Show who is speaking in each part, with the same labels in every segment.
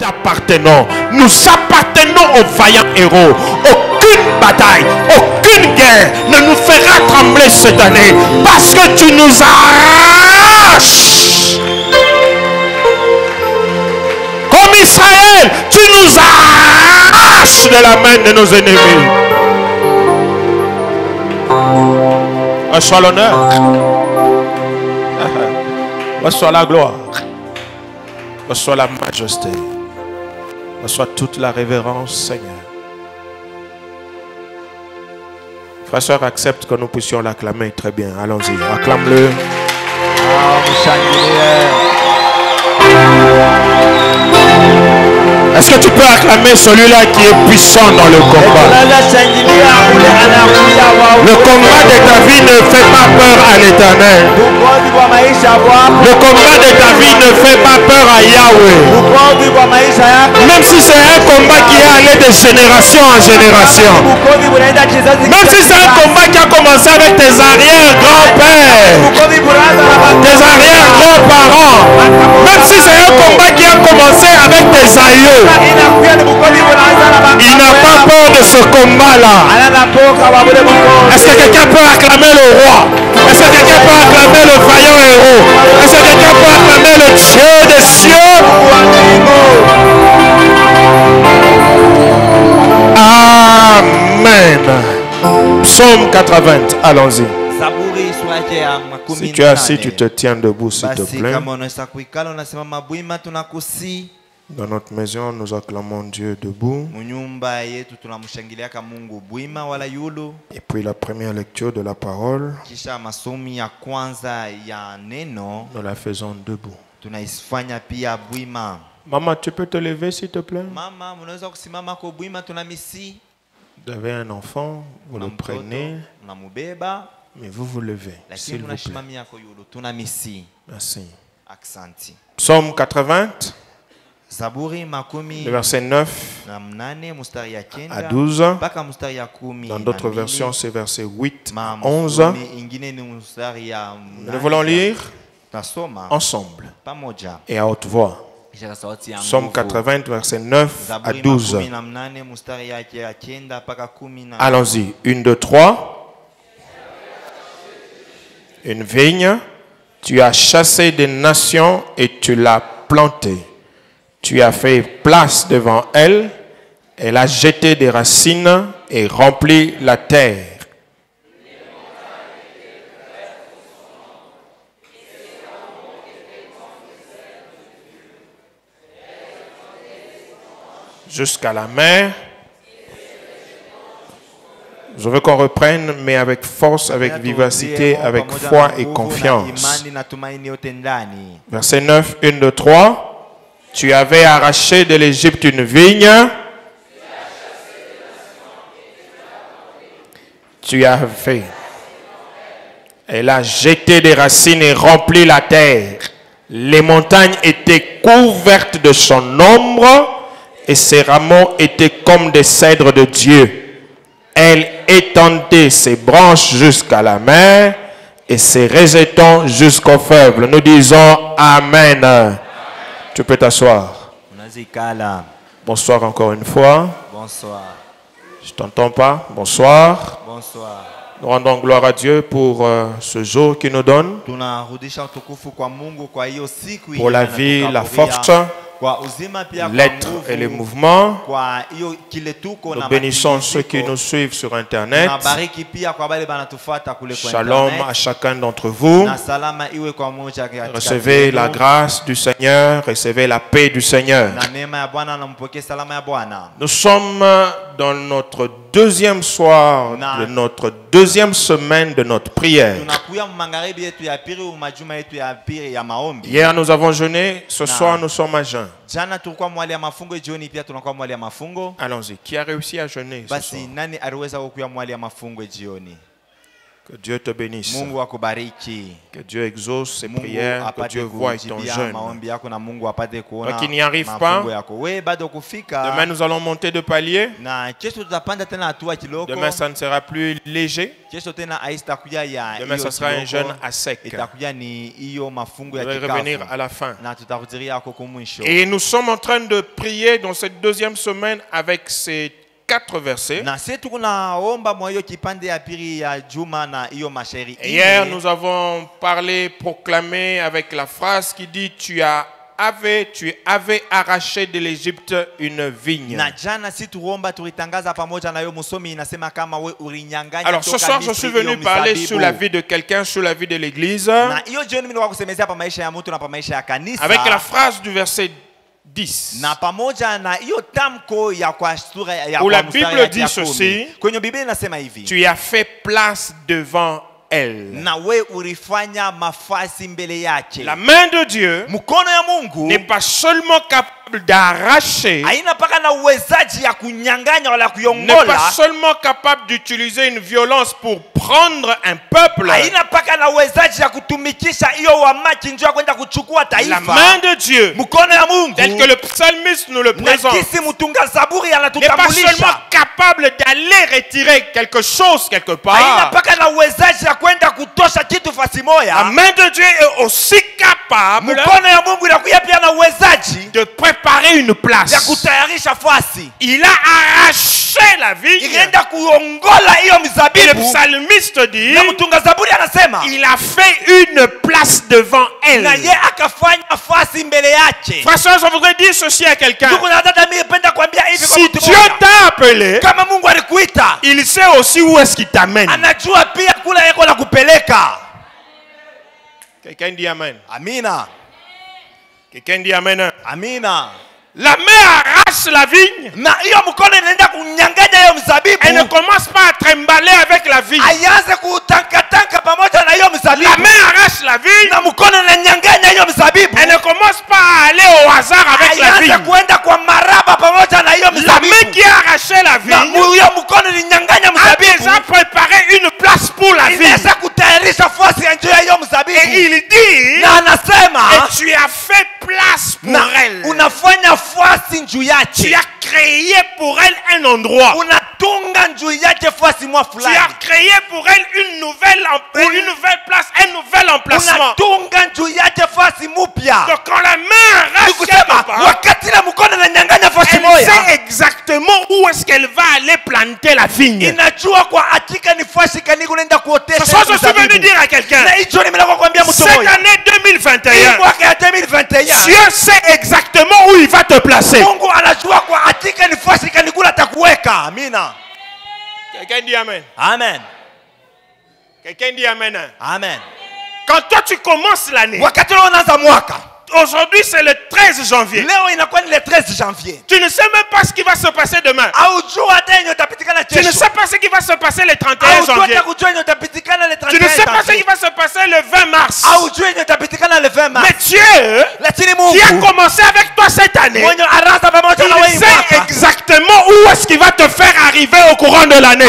Speaker 1: t'appartenons. Nous appartenons aux vaillants héros. Aucune bataille, aucune guerre ne nous fera trembler cette année parce que tu nous arraches. Comme Israël, tu nous arraches de la main de nos ennemis. Reçois l'honneur. Reçois la gloire. Reçois la majesté. Reçois toute la révérence, Seigneur. Frères et sœurs, accepte que nous puissions l'acclamer. Très bien, allons-y. Acclame-le. Est-ce que tu peux acclamer celui-là qui est puissant dans le combat? Le combat de ta vie ne fait pas peur à l'Éternel. Le combat de ta vie ne fait pas peur à Yahweh. Même si c'est un combat qui est allé de génération en génération. Même si c'est un combat qui a commencé avec tes arrière-grands-pères, tes arrière-grands-parents. Même si c'est un combat qui a commencé avec tes aïeux. Il n'a pas peur de ce combat-là. Est-ce que quelqu'un peut acclamer le roi? Est-ce que quelqu'un peut acclamer le vaillant héros? Est-ce que quelqu'un peut acclamer le Dieu des cieux? Amen. Psaume 80, allons-y. Si tu es assis, tu te tiens debout, s'il te plaît. Dans notre maison, nous acclamons Dieu debout. Et puis la première lecture de la parole, nous la faisons debout. Maman, tu peux te lever s'il te plaît? Vous avez un enfant, vous le prenez, mais vous vous levez, s'il vous plaît. Merci. Psaume 80. Le verset 9 à 12. Dans d'autres versions, c'est verset 8 à 11. Nous voulons lire ensemble et à haute voix. Psaume 80, verset 9 à 12. Allons-y. 1, 2, 3. Une vigne, tu as chassé des nations et tu l'as plantée. Tu as fait place devant elle, elle a jeté des racines et rempli la terre. Jusqu'à la mer. Je veux qu'on reprenne, mais avec force, avec vivacité, avec foi et confiance. Verset 9, 1, 2, 3. Tu avais arraché de l'Égypte une vigne. Tu as fait. Elle a jeté des racines et rempli la terre. Les montagnes étaient couvertes de son ombre et ses rameaux étaient comme des cèdres de Dieu. Elle étendait ses branches jusqu'à la mer et ses rejetons jusqu'au fleuve. Nous disons Amen. Tu peux t'asseoir. Bonsoir encore une fois.
Speaker 2: Bonsoir.
Speaker 1: Je t'entends pas. Bonsoir.
Speaker 2: Bonsoir.
Speaker 1: Nous rendons gloire à Dieu pour ce jour qu'il nous donne. Pour la vie, la force, l'être et le mouvement. Nous bénissons ceux qui nous suivent sur Internet. Shalom à chacun d'entre vous. Recevez la grâce du Seigneur, recevez la paix du Seigneur. Nous sommes dans notre deuxième soir de notre deuxième semaine de notre prière. Hier nous avons jeûné, ce soir nous sommes à jeûne. Allons-y, qui a réussi à jeûner ce soir? Que Dieu te bénisse.
Speaker 2: Mungu akubariki.
Speaker 1: Que Dieu exauce ses prières. Que Dieu voie ton jeûne.
Speaker 2: Toi
Speaker 1: qui n'y arrive pas, demain nous allons monter de palier. Demain ça ne sera plus léger. Demain ça sera un jeûne à sec. Je vais revenir à la fin. Et nous sommes en train de prier dans cette deuxième semaine avec ces 4 versets. Hier, nous avons parlé, proclamé avec la phrase qui dit: tu avais arraché de l'Égypte une vigne. Alors ce soir, je suis venu parler sur la vie de quelqu'un, sur la vie de l'Église, avec la phrase du verset 10. Où la Bible dit ceci: tu as fait place devant elle. La main de Dieu n'est pas seulement capable d'arracher, n'est pas seulement capable d'utiliser une violence pour prendre un peuple. La main de Dieu, tel que le psalmiste nous le présente, n'est pas seulement capable d'aller retirer quelque chose quelque part. La main de Dieu est aussi capable de préparer une place. Il a arraché la vigne. Et le psalmiste dit: il a fait une place devant elle. Frère, je voudrais dire ceci à quelqu'un: si Dieu t'a appelé, il sait aussi où est-ce qu'il t'amène. Quelqu'un dit amen.
Speaker 2: Amina.
Speaker 1: Quelqu'un dit amen.
Speaker 2: Amina.
Speaker 1: La main arrache la vigne. Elle ne commence pas à trimballer avec la vigne. La main arrache la vigne. Elle ne commence pas à aller au hasard avec la vigne. La main qui a arraché la vigne a déjà préparé une place pour la vigne. Et il dit: et tu as fait place pour elle. Tu as créé pour elle un endroit. Tu as créé pour elle une nouvelle place, un nouvel emplacement. Donc quand la main arrache quelque part, elle sait exactement où est-ce qu'elle va aller planter la vigne. Ce soir, je suis venu dire à quelqu'un: cette année 2021, Dieu sait exactement où il va te placer. Quelqu'un dit amen.
Speaker 2: Amen.
Speaker 1: Quelqu'un dit amen.
Speaker 2: Amen.
Speaker 1: Quand toi tu commences l'année, aujourd'hui c'est le 13 janvier. Tu ne sais même pas ce qui va se passer demain. Tu ne sais pas ce qui va se passer le 31 janvier. Tu ne sais pas ce qui va se passer le 20 mars. Mais Dieu, qui a commencé avec toi cette année, il sait exactement où est-ce qu'il va te faire arriver au courant de l'année.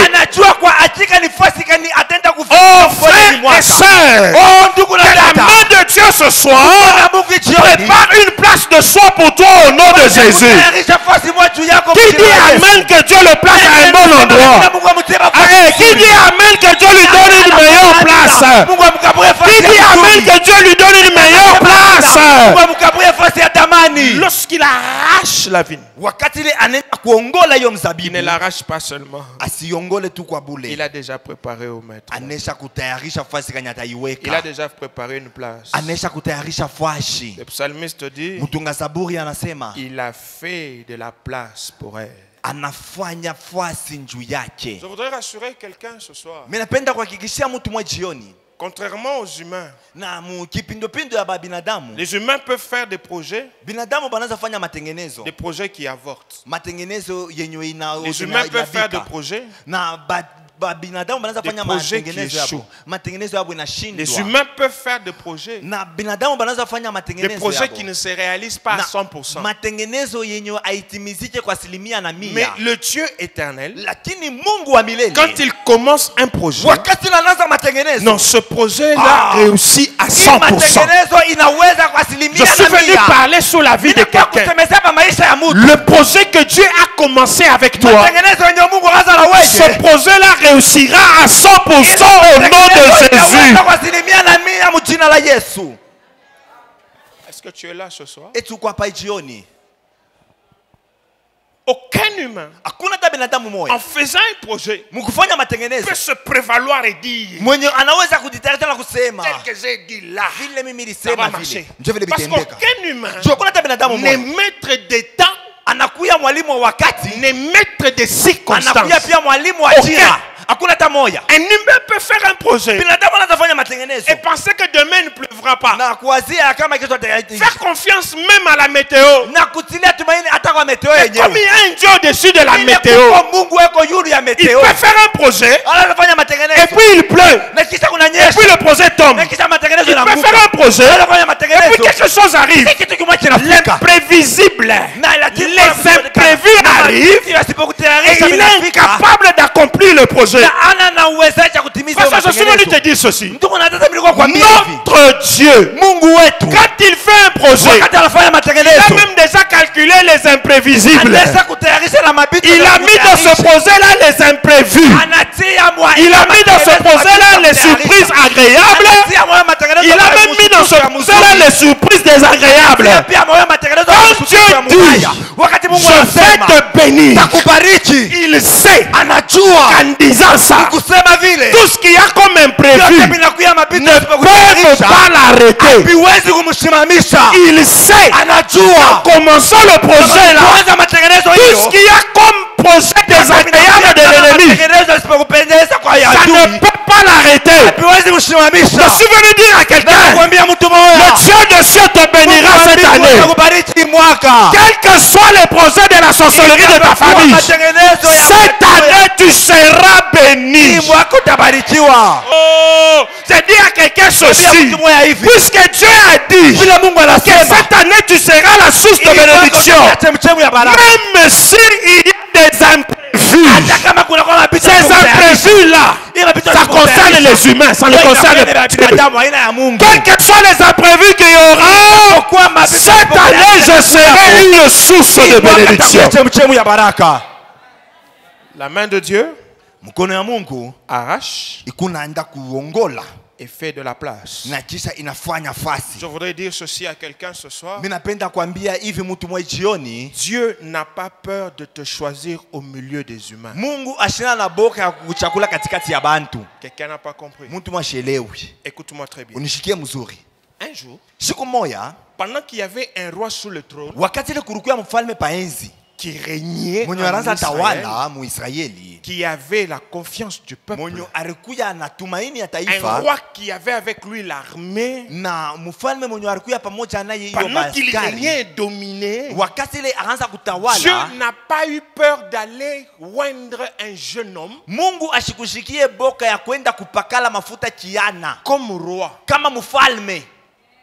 Speaker 1: Oh frères et sœurs, que la main de Dieu ce soir prépare une place de soin pour toi au nom de Jésus. Qui dit amen que Dieu le place à un bon endroit? Qui dit amen que Dieu lui donne une meilleure place? Qui dit amen que Dieu lui donne une meilleure place? Lorsqu'il arrache la vigne, il ne l'arrache pas seulement. Il a déjà préparé au maître. Il a déjà préparé une place. Le psalmiste dit: il a fait de la place pour elle. Je voudrais rassurer quelqu'un ce soir. Contrairement aux humains, les humains peuvent faire des projets, des projets qui avortent. Les humains peuvent faire des projets
Speaker 2: binadamu banaanza
Speaker 1: Des
Speaker 2: fanya
Speaker 1: projets qui
Speaker 2: matengenezo
Speaker 1: échouent.
Speaker 2: yabo. Matengenezo yabo
Speaker 1: Les
Speaker 2: inashindwa.
Speaker 1: humains peuvent faire des projets.
Speaker 2: Na binadamu banaanza fanya
Speaker 1: Des
Speaker 2: matengenezo
Speaker 1: projets
Speaker 2: yabo.
Speaker 1: qui ne se réalisent pas à
Speaker 2: Na
Speaker 1: 100%.
Speaker 2: matengenezo yenye haitimizike kwa 100%.
Speaker 1: Mais le Dieu éternel,
Speaker 2: Lakini Mungu wa milele,
Speaker 1: quand il commence un projet,
Speaker 2: wakati anaanza matengenezo,
Speaker 1: non, ce projet-là réussit à
Speaker 2: hii
Speaker 1: 100%.
Speaker 2: matengenezo inaweza kwa
Speaker 1: Je suis venu
Speaker 2: 100%.
Speaker 1: parler sur la vie de
Speaker 2: Ninakuwa
Speaker 1: quelqu'un.
Speaker 2: kusemezea pa maisha ya mtu.
Speaker 1: Le projet que Dieu a commencé avec toi,
Speaker 2: Matengenezo yenye Mungu anaanza na wewe.
Speaker 1: ce projet-là réussira à 100% au nom de Jésus.
Speaker 2: Kwa 100% mu jina la Yesu.
Speaker 1: Est-ce que tu es là ce soir?
Speaker 2: Eti uko hapa jioni.
Speaker 1: Aucun humain,
Speaker 2: Hakuna hata binadamu
Speaker 1: en
Speaker 2: mmoja
Speaker 1: faisant un projet,
Speaker 2: mkufanya matengenezo
Speaker 1: peut se prévaloir et dire
Speaker 2: mwenye anaweza kujitetea na kusema
Speaker 1: tel que j'ai dit là,
Speaker 2: vile mimi
Speaker 1: ça va
Speaker 2: nilisema
Speaker 1: marcher.
Speaker 2: vile ndio vile
Speaker 1: Parce
Speaker 2: vitendeka.
Speaker 1: qu'aucun humain
Speaker 2: Hakuna hata binadamu
Speaker 1: n'est
Speaker 2: mmoja
Speaker 1: maître des temps,
Speaker 2: anakuya mwalimu wa wakati,
Speaker 1: n'est maître des circonstances.
Speaker 2: anakuya pia mwalimu wa
Speaker 1: Okay.
Speaker 2: jira. Hakuna hata moja.
Speaker 1: Un humain peut faire un projet
Speaker 2: Binadamu anaweza fanya matengenezo
Speaker 1: et penser que demain il ne pleuvra pas.
Speaker 2: na kuwazia kama kesho ataiti
Speaker 1: Faire confiance même à la météo.
Speaker 2: na kutilia tumaini hata kwa meteo
Speaker 1: Mais comme il
Speaker 2: yenyewe.
Speaker 1: y a un Dieu au-dessus de la
Speaker 2: Ile
Speaker 1: météo,
Speaker 2: kuko Mungu weko yulu ya
Speaker 1: il
Speaker 2: meteo.
Speaker 1: peut faire un projet
Speaker 2: Anaweza fanya
Speaker 1: et
Speaker 2: matengenezo
Speaker 1: puis il pleut.
Speaker 2: na kisha
Speaker 1: Et
Speaker 2: kunanyesha
Speaker 1: puis le projet tombe.
Speaker 2: na kisha matengenezo
Speaker 1: Il peut
Speaker 2: yanaanguka.
Speaker 1: faire un projet
Speaker 2: Anaweza fanya
Speaker 1: et puis
Speaker 2: matengenezo
Speaker 1: quelque chose arrive.
Speaker 2: kitu kimoja kinafika.
Speaker 1: L'imprévisible,
Speaker 2: Na lakini
Speaker 1: les imprévus arrivent et
Speaker 2: yasipokutayarisha
Speaker 1: il est
Speaker 2: vinafika.
Speaker 1: incapable d'accomplir le projet.
Speaker 2: Na ana na uwezaji wa kutimiza
Speaker 1: Parce que je suis venu te
Speaker 2: matengenezo.
Speaker 1: dire ceci.
Speaker 2: Ndugu na dada, nilikuwa kuambia hivi.
Speaker 1: Notre Dieu,
Speaker 2: Mungu wetu
Speaker 1: quand il fait un projet,
Speaker 2: wakati anafanya
Speaker 1: il a
Speaker 2: matengenezo
Speaker 1: même déjà calculé les imprévisibles.
Speaker 2: anaweza kutayarisha na mabiti.
Speaker 1: Il a mis dans ce projet-là les imprévus.
Speaker 2: Anatia mwa.
Speaker 1: Il a mis dans ce projet-là les surprises agréables.
Speaker 2: Anatia mwa matengenezo.
Speaker 1: Il a même mis dans ce projet-là les surprises désagréables.
Speaker 2: pia mwa matengenezo.
Speaker 1: Quand Dieu dit,
Speaker 2: Wakati Mungu
Speaker 1: je vais
Speaker 2: anasema
Speaker 1: te bénir,
Speaker 2: takubariki,
Speaker 1: il sait
Speaker 2: anajua
Speaker 1: qu'en disant ça,
Speaker 2: kusema vile
Speaker 1: tout ce qu'il y a comme imprévu
Speaker 2: yote vinakuya mabiti
Speaker 1: ne peut pas l'arrêter.
Speaker 2: viwezi kumsimamisha.
Speaker 1: Il sait,
Speaker 2: Anajua
Speaker 1: en commençant le projet là,
Speaker 2: kuanza matengenezo
Speaker 1: tout ce
Speaker 2: hiyo
Speaker 1: qu'il y a comme projet désagréable de l'ennemi,
Speaker 2: matengenezo yasipokupendeza kwa
Speaker 1: ça ne
Speaker 2: adui
Speaker 1: peut pas l'arrêter.
Speaker 2: viwezi kumsimamisha.
Speaker 1: Je suis venu dire à quelqu'un,
Speaker 2: Kuambia mtu
Speaker 1: le
Speaker 2: mmoja
Speaker 1: Dieu de cieux te bénira cette année.
Speaker 2: atakubariki mwaka.
Speaker 1: Quels que soient les projets de la sorcellerie de ta famille,
Speaker 2: Matengenezo ya
Speaker 1: cette année tu seras béni.
Speaker 2: hii mwaka utabarikiwa.
Speaker 1: Oh, c'est dire à quelqu'un ceci.
Speaker 2: Mtu mmoja hivi
Speaker 1: Puisque Dieu a dit
Speaker 2: vile Mungu
Speaker 1: que
Speaker 2: anasema
Speaker 1: cette année tu seras la source de bénédiction,
Speaker 2: chemchemu ya baraka.
Speaker 1: même s'il y a des imprévus,
Speaker 2: Hata kama kuna kwa mapito
Speaker 1: ces imprévus-là, ça concerne les humains, ça ne concerne pas Dieu.
Speaker 2: binadamu aina ya Mungu.
Speaker 1: Quels que soient les imprévus qu'il y aura,
Speaker 2: Kwa mapito
Speaker 1: cette année je serai une source de bénédiction.
Speaker 2: chemchemu ya baraka.
Speaker 1: La main de Dieu
Speaker 2: Mkono ya Mungu
Speaker 1: arrache
Speaker 2: ikunaenda kuongola
Speaker 1: et fait de la place.
Speaker 2: na kisha inafanya fasi.
Speaker 1: Je voudrais dire ceci à quelqu'un ce soir.
Speaker 2: Mimi napenda kuambia hivi mtu mmoja jioni,
Speaker 1: Dieu n'a pas peur de te choisir au milieu des humains.
Speaker 2: Mungu ashina na boka ya kukuchakula katikati ya bantu.
Speaker 1: Quelqu'un n'a pas compris.
Speaker 2: Mtu mwashelewi.
Speaker 1: Écoute-moi très bien.
Speaker 2: Unishikie mzuri.
Speaker 1: Un jour,
Speaker 2: Siku moja
Speaker 1: pendant qu'il y avait un roi sous le trône
Speaker 2: wakati ile kurukuya mfalme paenzi
Speaker 1: qui régnait
Speaker 2: mwenye
Speaker 1: en
Speaker 2: anaanza
Speaker 1: Israël,
Speaker 2: tawala mu Israeli,
Speaker 1: qui avait la confiance du peuple,
Speaker 2: mwenye alikuya na tumaini ya
Speaker 1: un
Speaker 2: taifa,
Speaker 1: roi qui avait avec lui l'armée,
Speaker 2: na mfalme mwenye alikuya pamoja naye hiyo
Speaker 1: pendant qu'il
Speaker 2: askari,
Speaker 1: régnait et dominait,
Speaker 2: wakati ile anaanza
Speaker 1: Dieu
Speaker 2: kutawala,
Speaker 1: n'a pas eu peur d'aller oindre un jeune homme
Speaker 2: Mungu ashikushikie boka ya kwenda kupakala mafuta kiana
Speaker 1: comme roi.
Speaker 2: kama mfalme.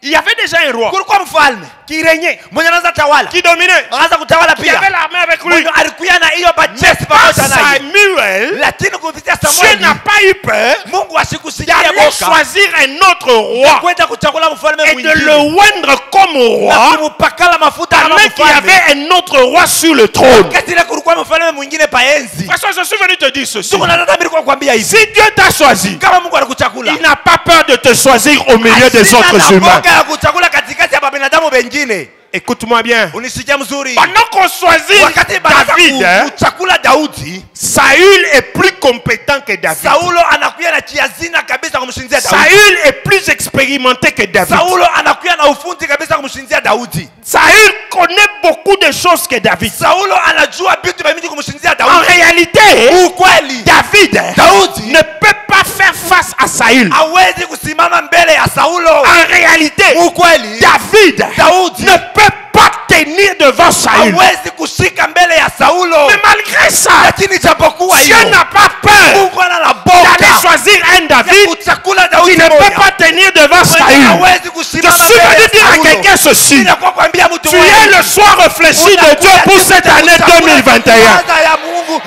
Speaker 1: Il y avait déjà un roi
Speaker 2: Kulikuwa mfalme
Speaker 1: qui régnait,
Speaker 2: mwenye anaanza tawala,
Speaker 1: qui dominait,
Speaker 2: anaanza kutawala
Speaker 1: qui avait
Speaker 2: pia,
Speaker 1: l'armée avec lui.
Speaker 2: mwenye alikuya na hiyo bajeti
Speaker 1: Par
Speaker 2: pamoja naye,
Speaker 1: Samuel,
Speaker 2: lakini kupitia
Speaker 1: Dieu
Speaker 2: Samueli
Speaker 1: n'a pas eu peur
Speaker 2: Mungu ashikushikie
Speaker 1: d'aller
Speaker 2: boka
Speaker 1: choisir un autre roi
Speaker 2: kwenda kuchagula mfalme
Speaker 1: et de le
Speaker 2: mwingine
Speaker 1: oindre comme
Speaker 2: na
Speaker 1: roi,
Speaker 2: kumupakala mafuta kama
Speaker 1: pendant qu'il y
Speaker 2: mfalme.
Speaker 1: avait un autre roi sur le trône.
Speaker 2: Wakati ile kulikuwa mfalme mwingine paenzi.
Speaker 1: Parce que je suis venu te dire ceci.
Speaker 2: Ndugu na dada, mimi nakwambia hivi,
Speaker 1: Si Dieu t'a choisi,
Speaker 2: kama Mungu alikuchagula,
Speaker 1: il n'a pas peur de te choisir au milieu des autres humains.
Speaker 2: ya kuchagula katikati ya binadamu wengine.
Speaker 1: Écoute-moi bien.
Speaker 2: Unisikia mzuri?
Speaker 1: Pendant qu'on choisit
Speaker 2: Wakati
Speaker 1: David,
Speaker 2: kuchagula Daudi,
Speaker 1: Saül est plus compétent que David.
Speaker 2: Saulo anakuya na kiazina kabisa kumshindia Daudi.
Speaker 1: Saül est plus expérimenté que David.
Speaker 2: Saulo anakuya na ufundi kabisa kumshindia Daudi.
Speaker 1: Saül connaît beaucoup de choses que David.
Speaker 2: Saulo anajua vitu vingi kumshindia
Speaker 1: En
Speaker 2: Daudi.
Speaker 1: réalité,
Speaker 2: Ukweli,
Speaker 1: David
Speaker 2: Daudi
Speaker 1: ne peut pas faire face à Saül.
Speaker 2: hawezi kusimama mbele ya Saulo.
Speaker 1: En réalité,
Speaker 2: Ukweli,
Speaker 1: David
Speaker 2: Daudi
Speaker 1: ne peut pas tenir devant Saül.
Speaker 2: hawezi kushika mbele ya Saulo.
Speaker 1: Mais malgré ça,
Speaker 2: lakini japokuwa
Speaker 1: Dieu
Speaker 2: hiyo
Speaker 1: n'a pas peur
Speaker 2: Mungu ana na
Speaker 1: d'aller
Speaker 2: boka
Speaker 1: choisir un
Speaker 2: ya
Speaker 1: David
Speaker 2: kuchakula
Speaker 1: qui
Speaker 2: Daudi
Speaker 1: ne peut
Speaker 2: moja
Speaker 1: pas tenir devant
Speaker 2: mwenye
Speaker 1: Saül.
Speaker 2: hawezi
Speaker 1: Je
Speaker 2: kusimama
Speaker 1: suis
Speaker 2: mbele
Speaker 1: venu
Speaker 2: ya
Speaker 1: dire à
Speaker 2: Saulo.
Speaker 1: quelqu'un ceci.
Speaker 2: Ninakuwa kwambia mtu
Speaker 1: Tu es le soir réfléchi de Dieu pour cette année 2021.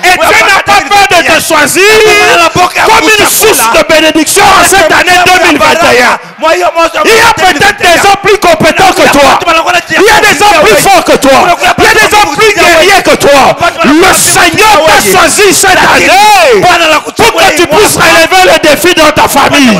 Speaker 1: Et Dieu n'a pas peur de te choisir comme une source de bénédiction en cette année 2021. Il y a peut-être des hommes plus compétents que toi. Il y a des hommes plus forts que toi. Il y a des hommes plus guerriers que toi. Le Seigneur t'a choisi cette année pour que tu puisses relever le défi dans ta famille.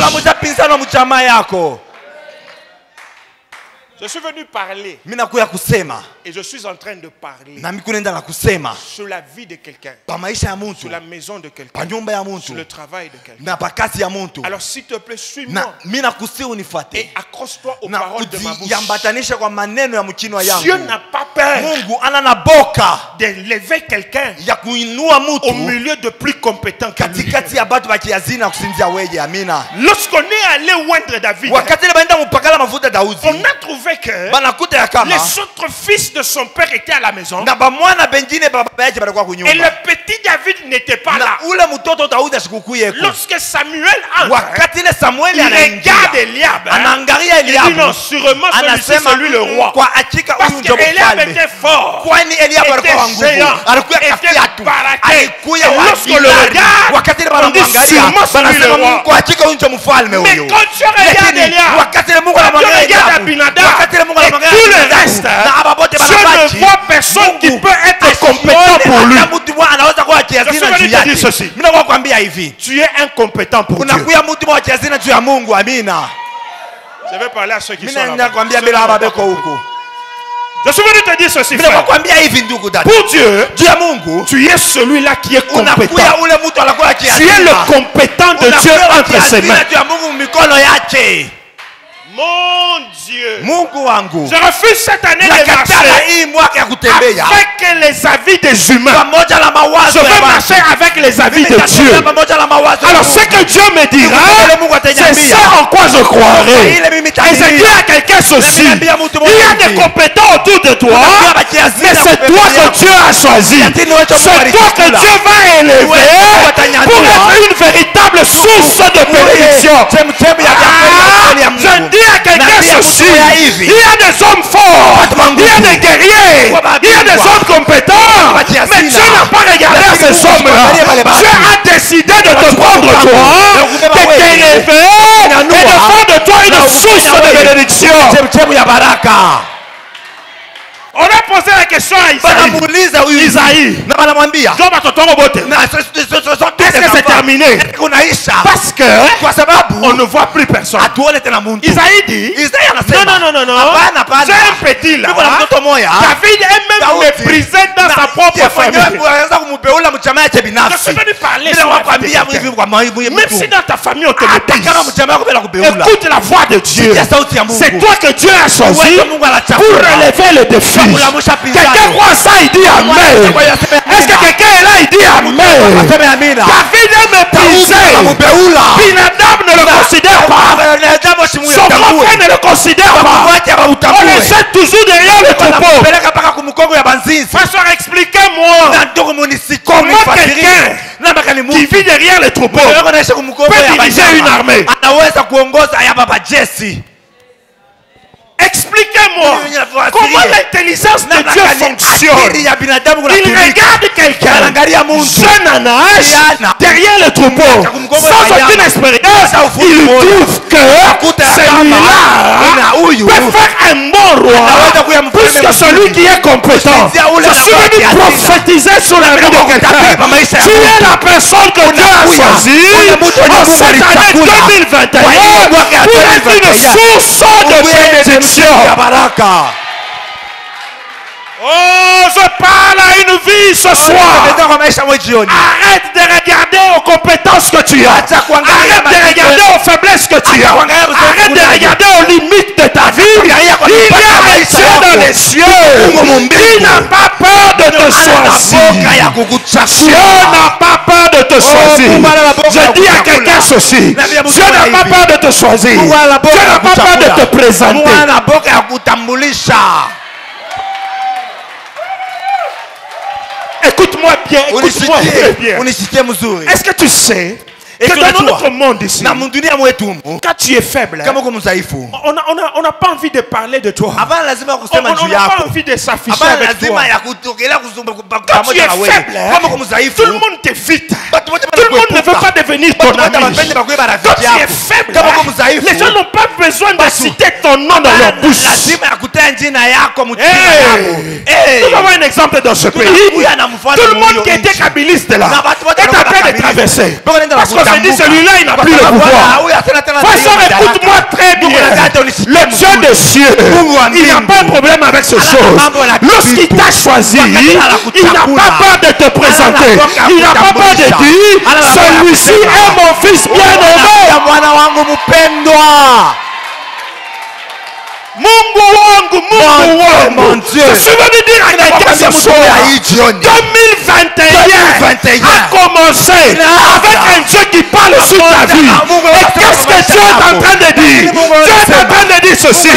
Speaker 1: Je suis venu parler
Speaker 2: minakuya kusema
Speaker 1: et je suis en train de parler
Speaker 2: na mikunenda na kusema
Speaker 1: sur la vie de quelqu'un,
Speaker 2: pa maisha ya muntu
Speaker 1: sur la maison de quelqu'un,
Speaker 2: pa nyumba ya
Speaker 1: sur
Speaker 2: muntu
Speaker 1: le travail de quelqu'un.
Speaker 2: na pakasi ya muntu.
Speaker 1: Alors s'il te plaît, suis-moi
Speaker 2: Na mina kusi
Speaker 1: et
Speaker 2: unifuate
Speaker 1: accroche-toi aux
Speaker 2: na
Speaker 1: paroles de ma bouche.
Speaker 2: yambatanisha kwa maneno ya mchino
Speaker 1: Dieu
Speaker 2: yangu.
Speaker 1: n'a pas peur
Speaker 2: Mungu ana na boka
Speaker 1: d'élever quelqu'un
Speaker 2: ya kuinua
Speaker 1: au
Speaker 2: mutu
Speaker 1: milieu de plus compétents que lui.
Speaker 2: katikati ya batu bakiazina kusinzia weje. Amina.
Speaker 1: Lorsqu'on est allé oindre David,
Speaker 2: Wakati ile baenda mupakala mafuta Daudi
Speaker 1: on a trouvé que
Speaker 2: banakuta ya kama
Speaker 1: les autres fils de son père étaient à la maison
Speaker 2: na bamwana bengine baba yake balikuwa
Speaker 1: et
Speaker 2: kunyumba
Speaker 1: le petit David n'était pas là.
Speaker 2: na ule mtoto Daudi asikukuyeko.
Speaker 1: Lorsque Samuel entre,
Speaker 2: Wakati ile Samueli
Speaker 1: il
Speaker 2: anaingia
Speaker 1: regarde Eliab.
Speaker 2: anaangalia
Speaker 1: Il dit
Speaker 2: Eliabu
Speaker 1: non, sûrement celui-ci c'est lui le roi.
Speaker 2: kwa hakika
Speaker 1: Parce
Speaker 2: huyu
Speaker 1: que
Speaker 2: ndio
Speaker 1: Eliab
Speaker 2: mfalme.
Speaker 1: était fort.
Speaker 2: Kwani Eliabu alikuwa wa
Speaker 1: Était
Speaker 2: nguvu,
Speaker 1: géant.
Speaker 2: alikuwa
Speaker 1: Était
Speaker 2: kafiatu,
Speaker 1: baraqué.
Speaker 2: alikuya
Speaker 1: Et
Speaker 2: wa
Speaker 1: lorsque le
Speaker 2: hodari.
Speaker 1: regarde,
Speaker 2: Wakati ile
Speaker 1: on dit
Speaker 2: wanamwangalia
Speaker 1: sûrement celui le
Speaker 2: wanasema
Speaker 1: roi.
Speaker 2: kwa hakika huyu ndio mfalme
Speaker 1: Mais
Speaker 2: huyo.
Speaker 1: quand Dieu regarde
Speaker 2: Lakini
Speaker 1: Eliab,
Speaker 2: wakati ile Mungu
Speaker 1: quand Dieu
Speaker 2: anamwangalia
Speaker 1: regarde
Speaker 2: Eliabu,
Speaker 1: Abinadab
Speaker 2: wakati ile Mungu
Speaker 1: et
Speaker 2: anamwangalia
Speaker 1: tout le
Speaker 2: Abinadabu,
Speaker 1: reste,
Speaker 2: na aba bote
Speaker 1: Dieu
Speaker 2: banabaki,
Speaker 1: ne voit personne qui
Speaker 2: Mungu
Speaker 1: peut être compétent pour lui.
Speaker 2: hata mtu mmoja anaweza kuwa kiazina
Speaker 1: Je suis
Speaker 2: juu
Speaker 1: venu te
Speaker 2: yake.
Speaker 1: dire ceci.
Speaker 2: Mimi nakuwa kwambia hivi,
Speaker 1: Tu es incompétent pour Dieu.
Speaker 2: unakuya mtu mmoja kiazina juu ya Mungu. Amina.
Speaker 1: Je vais parler à ceux qui
Speaker 2: Mimi
Speaker 1: sont
Speaker 2: naenda
Speaker 1: là.
Speaker 2: kwambia bila hapa beko huko.
Speaker 1: Je suis venu te dire ceci,
Speaker 2: Mimi
Speaker 1: frère.
Speaker 2: nakwambia hivi ndugu dada.
Speaker 1: Pour Dieu,
Speaker 2: Juu ya Mungu
Speaker 1: tu es celui-là qui est compétent.
Speaker 2: unakuya ule mtu anakuwa
Speaker 1: Tu es
Speaker 2: kiazina.
Speaker 1: le compétent de Dieu entre ses mains.
Speaker 2: Juu ya Mungu mikono yake.
Speaker 1: Mon Dieu.
Speaker 2: Mungu wangu.
Speaker 1: Je refuse cette année de
Speaker 2: Nakatala
Speaker 1: marcher
Speaker 2: hii mwaka ya kutembea
Speaker 1: avec les avis des humains.
Speaker 2: pamoja na
Speaker 1: Je
Speaker 2: mawazo
Speaker 1: veux
Speaker 2: ya watu.
Speaker 1: marcher avec les avis de
Speaker 2: Nitatembea
Speaker 1: Dieu.
Speaker 2: pamoja na mawazo ya
Speaker 1: Alors
Speaker 2: Mungu.
Speaker 1: ce que Dieu me dira, c'est
Speaker 2: ataniambia.
Speaker 1: ça en quoi je croirai.
Speaker 2: Ile mimi
Speaker 1: Et je dis
Speaker 2: nitaniambia.
Speaker 1: à quelqu'un ceci,
Speaker 2: Niambia mtu
Speaker 1: il
Speaker 2: mmoja
Speaker 1: y a
Speaker 2: hivi.
Speaker 1: des compétents autour de toi,
Speaker 2: Unakuwa
Speaker 1: mais
Speaker 2: bakiazina
Speaker 1: c'est toi
Speaker 2: kupembea.
Speaker 1: que Dieu a choisi.
Speaker 2: Lakini wewe
Speaker 1: C'est toi que
Speaker 2: alichukula.
Speaker 1: Dieu va élever
Speaker 2: Wewe atanyanyua.
Speaker 1: pour être une véritable source de bénédiction.
Speaker 2: Chemchemi ya kweli ya Mungu.
Speaker 1: Je dis à quelqu'un
Speaker 2: Naambia
Speaker 1: ceci,
Speaker 2: mtu ya hivi.
Speaker 1: il y a des hommes forts, il y a des guerriers, il y a des hommes compétents, mais Dieu n'a pas regardé à ces hommes-là. Dieu a décidé de te prendre toi, de t'élever et de faire de toi une source de bénédiction.
Speaker 2: Chemchemi ya baraka.
Speaker 1: On a posé la question à Isaïe.
Speaker 2: Banamuuliza huyu
Speaker 1: Isaïe,
Speaker 2: na banamwambia
Speaker 1: Job atotongo bote. Est-ce que c'est terminé?
Speaker 2: kunaisha
Speaker 1: Parce que
Speaker 2: kwa sababu
Speaker 1: on ne voit plus personne.
Speaker 2: hatuone tena mtu.
Speaker 1: Isaïe dit,
Speaker 2: Isaia anasema
Speaker 1: non.
Speaker 2: hapana hapana.
Speaker 1: J'ai un petit là.
Speaker 2: Niko na mtoto moja.
Speaker 1: David est même
Speaker 2: Daudi.
Speaker 1: méprisé dans sa propre famille.
Speaker 2: Anaweza kumubeula mchama yake
Speaker 1: Je
Speaker 2: binafsi.
Speaker 1: suis venu parler
Speaker 2: Bila
Speaker 1: sur la vie de
Speaker 2: wakwambia
Speaker 1: quelqu'un.
Speaker 2: hivi kwa maibu
Speaker 1: Même si dans ta famille on te méprise,
Speaker 2: kama mchama yako bila kubeula.
Speaker 1: écoute la voix de Dieu.
Speaker 2: Sikia sauti ya Mungu.
Speaker 1: C'est toi que Dieu a choisi
Speaker 2: Wewe Mungu
Speaker 1: pour
Speaker 2: anachagua.
Speaker 1: relever le défi.
Speaker 2: Kulamsha pinzani.
Speaker 1: Quelqu'un croit ça, il dit Amen. Est-ce que quelqu'un est là, il dit Amen.
Speaker 2: Aseme amina.
Speaker 1: David est méprisé.
Speaker 2: Kubeula.
Speaker 1: Binadab ne le considère pas. Son grand frère ne le considère pas. On le jette toujours derrière le troupeau.
Speaker 2: Peleka paka kumukongo ya banzinzi.
Speaker 1: Pasteur, expliquez-moi
Speaker 2: Na ndugu munisikie.
Speaker 1: comment quelqu'un qui vit derrière le troupeau peut diriger une armée.
Speaker 2: anaweza kuongoza ya baba Jesse.
Speaker 1: Expliquez-moi comment l'intelligence de Dieu fonctionne.
Speaker 2: Akili ya binadamu
Speaker 1: Il
Speaker 2: kunatumika.
Speaker 1: regarde quelqu'un,
Speaker 2: Anaangalia mtu.
Speaker 1: jeune en âge, derrière le troupeau, sans aucune expérience. Il trouve que celui-là peut faire un bon roi plus que celui qui est compétent. Je suis venu prophétiser sur la vie de quelqu'un. Tu es la personne que Dieu a choisie en cette année 2021 pour être une source de bénédiction. Oh, je parle à une vie ce soir. Arrête de regarder aux compétences que tu as. Arrête de regarder aux faiblesses que tu as. Arrête de regarder aux limites de ta vie. Il y a un Dieu dans les cieux qui n'a pas peur de te choisir. Dieu n'a pas peur de te choisir. Je dis à quelqu'un ceci. Dieu n'a pas peur de te choisir. Dieu n'a pas peur de te présenter. Écoute-moi bien, écoute-moi très bien.
Speaker 2: Unisikie mzuri.
Speaker 1: Est-ce que tu sais
Speaker 2: Et
Speaker 1: que dans notre monde ici,
Speaker 2: na mundunia mwetu humu,
Speaker 1: quand tu es faible,
Speaker 2: kama uko mdhaifu,
Speaker 1: on n'a pas envie de parler de toi.
Speaker 2: hapana lazima
Speaker 1: On
Speaker 2: kusema
Speaker 1: n'a
Speaker 2: juu
Speaker 1: pas
Speaker 2: yako.
Speaker 1: envie de s'afficher
Speaker 2: Hapana
Speaker 1: avec toi.
Speaker 2: lazima ya kutokelea kuzungumza
Speaker 1: Quand tu
Speaker 2: pamoja
Speaker 1: es
Speaker 2: na wewe.
Speaker 1: faible,
Speaker 2: Kama uko mdhaifu,
Speaker 1: tout le monde t'évite.
Speaker 2: watu wote
Speaker 1: Tout le monde ne veut pas devenir ton ami. Quand tu es faible,
Speaker 2: kama uko mdhaifu,
Speaker 1: les gens n'ont pas besoin de citer ton nom dans leur bouche.
Speaker 2: lazima ya kutia jina yako mtima
Speaker 1: Hey!
Speaker 2: yako.
Speaker 1: Nous avons un exemple dans ce pays. Tout le monde qui était kabiliste là est en train de traverser. Parce qu'on se dit celui-là il n'a plus le pouvoir. Façon, écoute-moi très bien. Le Dieu des cieux, il n'a pas de problème avec ces choses. Lorsqu'il t'a choisi, il n'a pas peur de te présenter. Il n'a pas peur de dire celui-ci est mon fils bien-aimé.
Speaker 2: mwana wangu mpendwa.
Speaker 1: Mungu wangu, Mungu wangu.
Speaker 2: Mon Dieu.
Speaker 1: Je suis venu dire à quelqu'un ce soir, 2021 a commencé avec un Dieu qui parle sur ta vie. Et qu'est-ce que Dieu est en train de dire? Dieu est en train de dire ceci.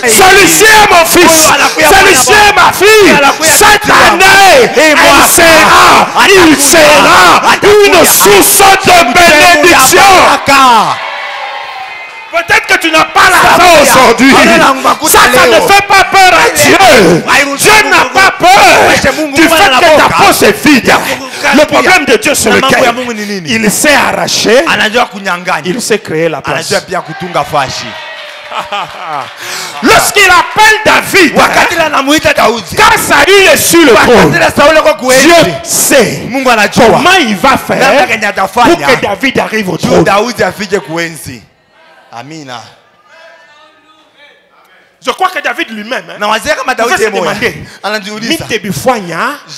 Speaker 1: Celui-ci est mon fils. Celui-ci est ma fille. Cette année, il sera une source de bénédiction. Peut-être que tu n'as pas l'argent aujourd'hui. Ça ne fait pas peur à Dieu. Dieu n'a pas peur du fait que ta poche est vide. Le problème de Dieu, c'est lequel? Il s'est arraché. Il s'est créé la place. Lorsqu'il appelle David, quand Saül est sur le trône, Dieu sait comment il va faire pour que David arrive au trône.
Speaker 2: Amina.
Speaker 1: Je crois que David lui-même,
Speaker 2: je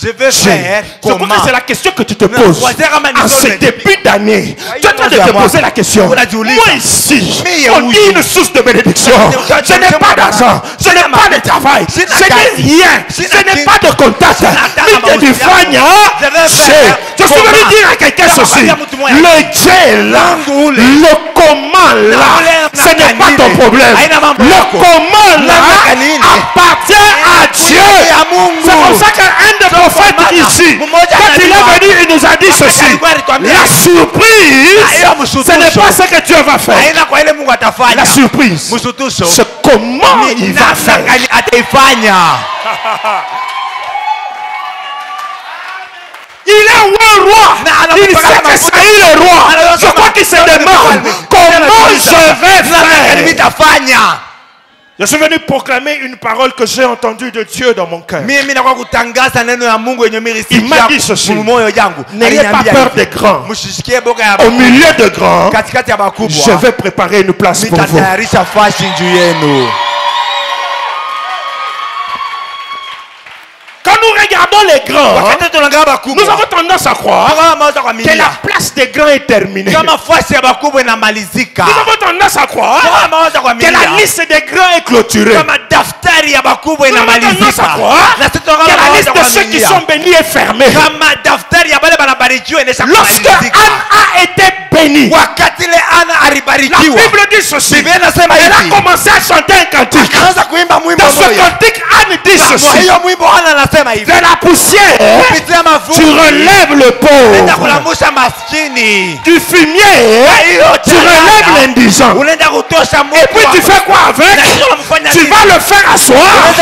Speaker 2: vais faire
Speaker 1: comment? Je crois que c'est la question que tu te poses. En ce début d'année, tu es en train de te poser la question. Moi ici, on dit une source de bénédiction. Je n'ai pas d'argent, je n'ai pas de travail, je n'ai rien, je n'ai pas de contact. Je suis venu dire à quelqu'un ceci. Le Dieu là, le comment là, ce n'est pas ton problème. Le comment là appartient à Dieu. C'est pour ça qu'un des prophètes ici, quand il est venu, il nous a dit ceci. La surprise, ce n'est pas ce que Dieu va faire. La surprise, c'est comment il va faire. Il est un roi. Il sait que Saül est roi. Je crois qu'il se demande comment je vais faire. Je suis venu proclamer une parole que j'ai entendue de Dieu dans mon cœur. Il m'a dit ceci. N'ayez pas peur des grands. Au milieu de grands, je vais préparer une place pour vous. Quand nous regardons les grands, nous avons tendance à croire que la place des grands est terminée. Nous avons tendance à croire que la liste des grands est clôturée. Nous avons tendance à croire que la liste de ceux qui sont bénis est fermée. Lorsque Anne a été bénie, la Bible dit ceci. Elle a commencé à chanter un cantique. Dans ce cantique, Anne dit ceci. De la poussière, tu relèves le pauvre. Du fumier, tu relèves l'indigent. Et puis tu fais quoi avec? Tu vas le faire asseoir à la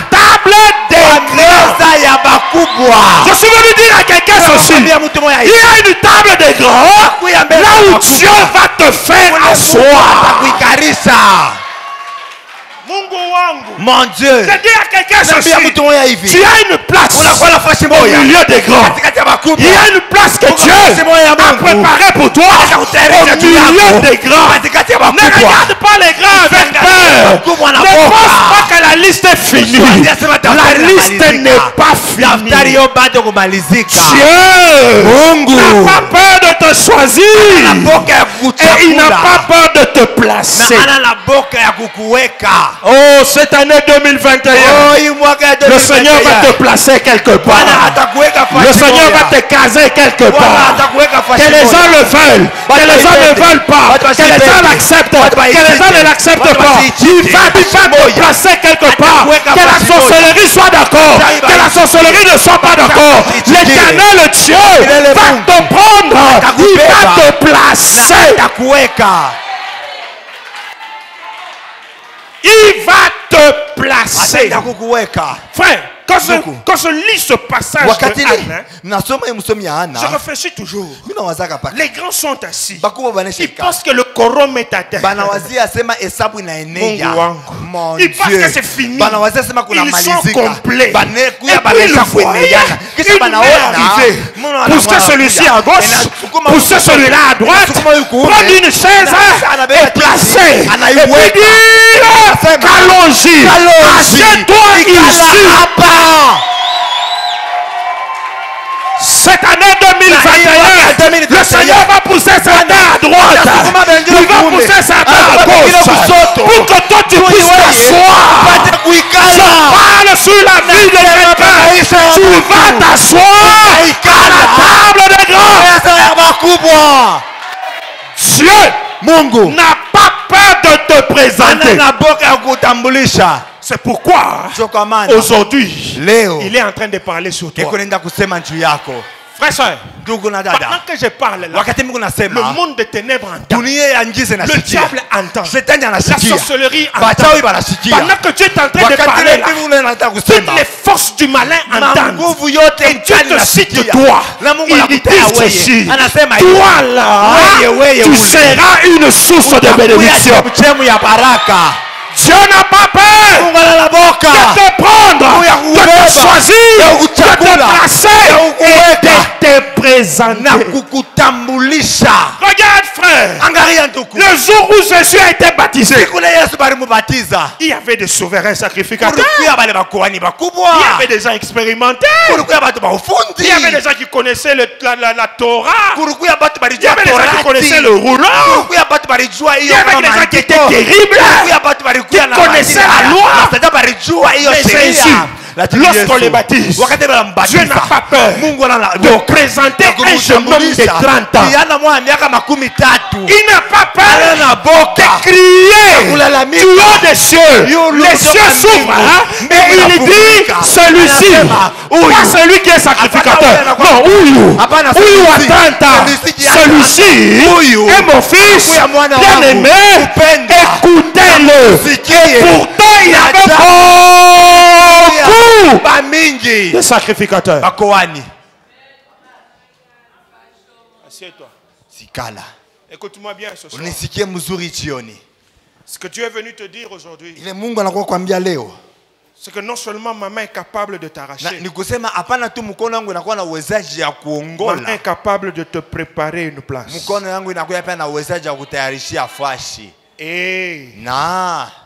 Speaker 1: table des grands. Je suis venu dire à quelqu'un ceci. Il y a une table des grands là où Dieu va te faire asseoir. Mon Dieu, je dis à quelqu'un ceci. Tu as une place au milieu des grands. Il y a une place que Dieu a préparée pour toi au milieu des grands. Ne regarde pas les grands avec peur. Ne pense pas que la liste est finie. La liste n'est pas finie. Dieu n'a pas peur de te choisir et il n'a pas peur de te placer. Oh, cette année 2021, le Seigneur va te placer quelque part. Le Seigneur va te caser quelque part. Que les gens le veulent, que les gens ne veulent pas, que les gens l'acceptent, que les gens ne l'acceptent pas. Il va te placer quelque part. Que la sorcellerie soit d'accord, que la sorcellerie ne soit pas d'accord. L'éternel Dieu va te prendre. Il va te placer. Il va te placer. Frère, quand je lis ce passage de Anne, je réfléchis toujours. Les grands sont assis. Ils pensent que le quorum est atteint. Ils pensent que c'est fini. Ils sont complets. Et puis ils le voient. Une main arrivée. Pousser celui-ci à gauche. Pousser celui-là à droite. Prendre une chaise et placer. Et puis dire, allons-y. Assieds-toi ici. Cette année 2021, le Seigneur va pousser sa main à droite. Il va pousser sa main à gauche. Pour que toi tu puisses t'asseoir. Je parle sur la vie de quelqu'un. Tu vas t'asseoir à la table des grands. Dieu n'a pas peur de te présenter. C'est pourquoi aujourd'hui il est en train de parler sur toi. Frère, soeur, pendant que je parle là, le monde des ténèbres entend. Le diable entend. La sorcellerie entend. Pendant que Dieu est en train de parler là, toutes les forces du malin entendent. Et Dieu te cite toi. Il dit ceci. Toi là, tu seras une source de bénédiction. Dieu n'a pas peur de te prendre, de te choisir, de te placer et de te présenter. Regarde frère, le jour où Jésus a été baptisé, il y avait des souverains sacrificateurs, il y avait des gens expérimentés, il y avait des gens qui connaissaient la Torah, il y avait des gens qui connaissaient le rouleau, il y avait des gens qui étaient terribles, qui connaissaient la loi. Mais Jésus, lorsqu'on les baptise, Dieu n'a pas peur de présenter un jeune homme de 30 ans. Il n'a pas peur de crier du haut des cieux. Les cieux s'ouvrent et il dit celui-ci, pas celui qui est sacrificateur. Non, Ouillou à 30 ans. Celui-ci est mon fils bien aimé. Écoutez-le. Et pourtant il y avait beaucoup de sacrificateurs. Assieds-toi. Écoute-moi bien ce soir. Ce que Dieu est venu te dire aujourd'hui, c'est que non seulement ma main est capable de t'arracher, ma main est capable de te préparer une place. Et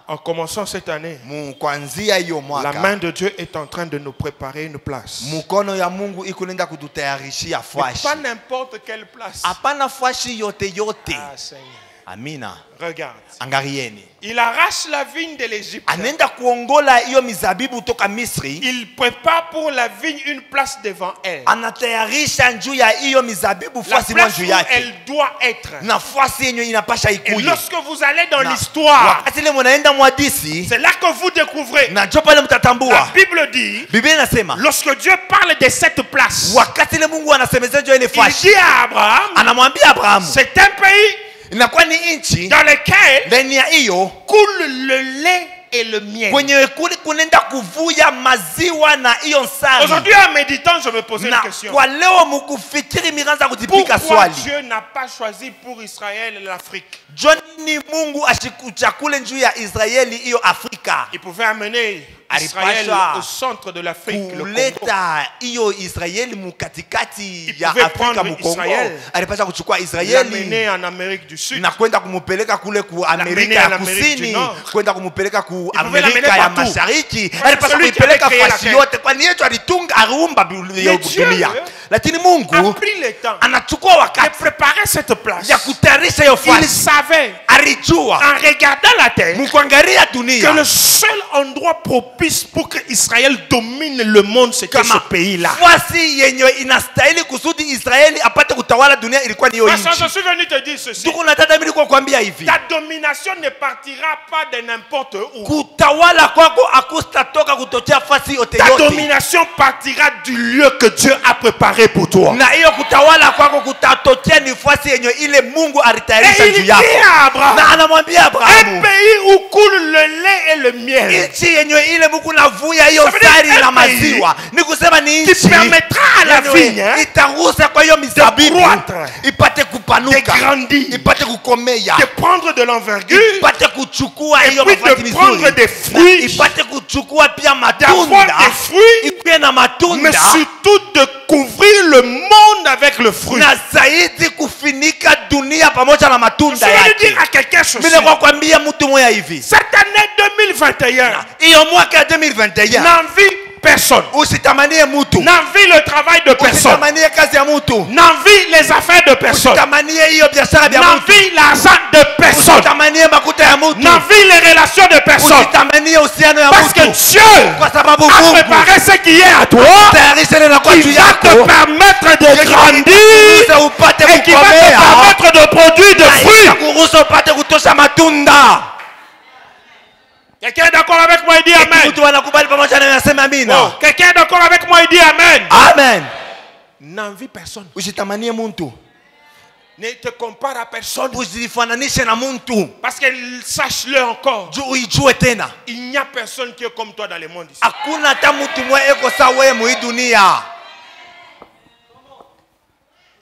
Speaker 1: en commençant cette année, la main de Dieu est en train de nous préparer une place. Mais pas n'importe quelle place. Ah, Seigneur.
Speaker 2: Amina.
Speaker 1: Regarde.
Speaker 2: Angalieni.
Speaker 1: Il arrache la vigne de l'Égypte.
Speaker 2: Anenda kuongola hiyo mizabibu toka Misri.
Speaker 1: Il prépare pour la vigne une place devant elle.
Speaker 2: Anatayarisha njuu ya hiyo mizabibu fasi mwa njuu yake.
Speaker 1: Elle doit être.
Speaker 2: Na fasi yenye inapasha ikuye.
Speaker 1: Et lorsque vous allez dans l'histoire,
Speaker 2: wakati ile mnaenda mwadisi,
Speaker 1: c'est là que vous découvrez.
Speaker 2: Na ndio pale mtatambua.
Speaker 1: La Bible dit,
Speaker 2: Biblia inasema,
Speaker 1: lorsque Dieu parle de cette place,
Speaker 2: wakati ile Mungu anasemezea njoo ile fasi,
Speaker 1: il dit à Abraham,
Speaker 2: anamwambia Abraham,
Speaker 1: c'est un pays
Speaker 2: inakuwa ni inchi
Speaker 1: dans lequel
Speaker 2: ndani ya hiyo
Speaker 1: coule le lait et le miel.
Speaker 2: Kwenye kuli kunenda kuvuya maziwa na hiyo nsari.
Speaker 1: Aujourd'hui en méditant, je me posais une question.
Speaker 2: Kwa leo mkufikiri miranza kutipika
Speaker 1: pourquoi
Speaker 2: swali.
Speaker 1: Dieu n'a pas choisi pour Israël l'Afrique?
Speaker 2: Joni Mungu ashikuchakule njuu ya Israeli hiyo Afrika.
Speaker 1: Il pouvait amener Israël au centre de l'Afrique, le
Speaker 2: kuleta hiyo Israeli mukatikati ya Afrika mukongo. Alipasha kuchukua Israeli
Speaker 1: l'amener en Amérique du Sud
Speaker 2: na kwenda kumupeleka kule ku Amerika ya Kusini, kwenda kumupeleka ku Amerika ya Mashariki. Alipasha kuipeleka fasi yote, kwani yeye alitunga aliumba dunia. Lakini Mungu anachukua wakati
Speaker 1: préparer cette place
Speaker 2: ya kutayarisha hiyo fasi.
Speaker 1: Il savait,
Speaker 2: alijua
Speaker 1: en regardant la terre,
Speaker 2: mkuangalia dunia,
Speaker 1: que le seul endroit propice propice pour que Israël domine le monde, c'était ce pays-là.
Speaker 2: Voici yenye inastahili kusudi Israeli apate kutawala dunia ilikuwa ni hiyo nchi.
Speaker 1: Je suis venu te dire ceci.
Speaker 2: Ndugu nataka mimi kukwambia hivi.
Speaker 1: Ta domination ne partira pas de n'importe où.
Speaker 2: Kutawala kwako akustatoka kutokea fasi yote yote.
Speaker 1: Ta domination partira du lieu que Dieu a préparé pour toi.
Speaker 2: Na hiyo kutawala kwako kutatokea ni fasi yenye ile Mungu alitayarisha juu yako. Na anamwambia Abrahamu,
Speaker 1: un pays où coule le lait et le miel.
Speaker 2: Nchi yenye ile Mungu navuya hiyo sari na maziwa. Ni kusema ni nchi
Speaker 1: qui permettra à la vigne
Speaker 2: itaruhusa kwa hiyo mizabibu ipate kupanuka, ipate kukomea,
Speaker 1: de prendre de l'envergure,
Speaker 2: ipate kuchukua hiyo
Speaker 1: mafati mizuri, prendre des fruits,
Speaker 2: ipate kuchukua pia matunda, ipie na matunda,
Speaker 1: mais surtout de couvrir le monde avec le fruit.
Speaker 2: Na zaidi kufinika dunia pamoja na matunda yake.
Speaker 1: Je veux dire à quelqu'un ceci.
Speaker 2: Mimi nakwambia mtu mmoja hivi.
Speaker 1: Cette année 2021,
Speaker 2: hiyo mwaka 2021,
Speaker 1: n'envie personne.
Speaker 2: Usitamanie mtu.
Speaker 1: N'envie le travail de personne.
Speaker 2: Usitamanie kazi ya mtu.
Speaker 1: N'envie les affaires de personne.
Speaker 2: Usitamanie hiyo biashara ya mtu.
Speaker 1: N'envie l'argent de personne.
Speaker 2: Usitamanie makuta ya mtu.
Speaker 1: N'envie les relations de personne.
Speaker 2: Usitamanie uhusiano ya mtu.
Speaker 1: Parce que Dieu
Speaker 2: kwa sababu
Speaker 1: a
Speaker 2: Mungu
Speaker 1: préparé ce qui est à toi, qui va te permettre de grandir et qui va te permettre de produire des fruits. Quelqu'un est d'accord avec moi et dit Amen. Oh, quelqu'un est d'accord avec moi et dit Amen.
Speaker 2: Amen.
Speaker 1: N'envie personne.
Speaker 2: Usitamanie muntu.
Speaker 1: Ne te compare à personne.
Speaker 2: Usifananishe na muntu.
Speaker 1: Parce que sache-le encore.
Speaker 2: Ujue tena.
Speaker 1: Il n'y a personne qui est comme toi dans le monde ici.
Speaker 2: Hakuna hata mtu mwe eko sawa mu dunia.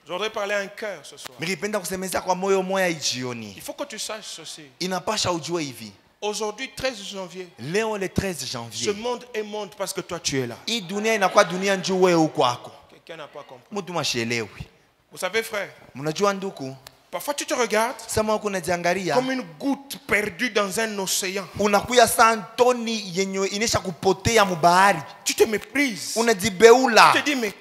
Speaker 1: J'aurais parlé à un cœur ce soir.
Speaker 2: Ningependa kusemeza kwa moyo moya ijioni.
Speaker 1: Il faut que tu saches ceci.
Speaker 2: Inapasha ujue hivi.
Speaker 1: Aujourd'hui, 13 janvier.
Speaker 2: Leo le 13 janvier.
Speaker 1: Ce monde est monde parce que toi tu es là.
Speaker 2: Hii dunia inakuwa dunia njoo wewe uko kwako.
Speaker 1: Quelqu'un n'a pas compris.
Speaker 2: Mtu mashelewi.
Speaker 1: Vous savez frère,
Speaker 2: mnajua ndugu,
Speaker 1: parfois tu te regardes
Speaker 2: comme
Speaker 1: une goutte perdue dans un océan.
Speaker 2: Unakuya santoni yenye inesha kupotea mubahari.
Speaker 1: Tu te méprises.
Speaker 2: Unajibeula.
Speaker 1: Tu te dis mais.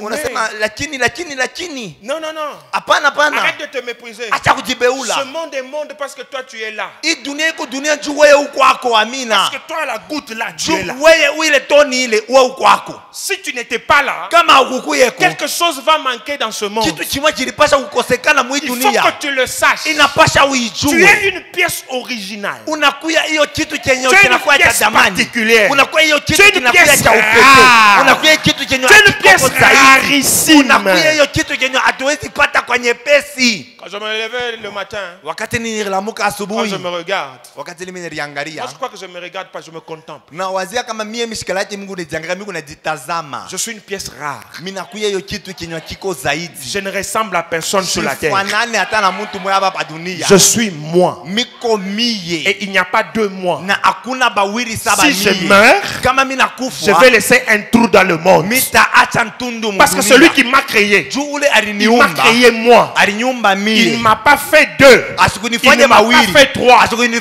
Speaker 2: Unasema lakini.
Speaker 1: Non.
Speaker 2: Hapana.
Speaker 1: Arrête de te mépriser.
Speaker 2: Acha kujibeula.
Speaker 1: Ce monde est monde parce que toi tu es là.
Speaker 2: Hii dunia iko dunia juu wewe uko kwako, amina.
Speaker 1: Parce que toi la goutte là, tu es là.
Speaker 2: Wewe ile toni ile wewe uko kwako.
Speaker 1: Si tu n'étais pas là,
Speaker 2: kama ukukuyeko,
Speaker 1: quelque chose va manquer dans ce monde.
Speaker 2: Kitu chimwa kilipasha kukosekana mu dunia.
Speaker 1: Il faut que tu le saches.
Speaker 2: Inapasha uijue.
Speaker 1: Tu es une pièce originale.
Speaker 2: Unakuya hiyo kitu chenye
Speaker 1: kinakuwa cha zamani.
Speaker 2: Unakuwa hiyo kitu kinakuwa cha upekee. Unakuwa kitu chenye
Speaker 1: kiko rarissime.
Speaker 2: Unakuwa hiyo kitu chenye hatuwezi pata kwa nyepesi.
Speaker 1: Quand je me levais le matin,
Speaker 2: wakati nililamuka asubuhi,
Speaker 1: quand je me regarde,
Speaker 2: wakati mimi niliangalia,
Speaker 1: je crois que je me regarde pas, je me contemple.
Speaker 2: Na wazia kama mimi mshikalati Mungu nijiangalia, Mungu najitazama.
Speaker 1: Je suis une pièce rare.
Speaker 2: Mimi nakuya hiyo kitu chenye kiko zaidi.
Speaker 1: Je ne ressemble à personne sur la terre.
Speaker 2: Fanane hata na mtu mmoja hapa dunia.
Speaker 1: Je suis moi.
Speaker 2: Miko mie.
Speaker 1: Et il n'y a pas deux moi.
Speaker 2: Na hakuna bawili saba
Speaker 1: mie. Si je meurs,
Speaker 2: kama mimi nakufa,
Speaker 1: je vais laisser un trou dans le monde.
Speaker 2: Mitaacha ntundu.
Speaker 1: Parce que celui qui m'a créé, il m'a créé moi. Il ne m'a pas fait deux. Il ne m'a pas fait trois. Même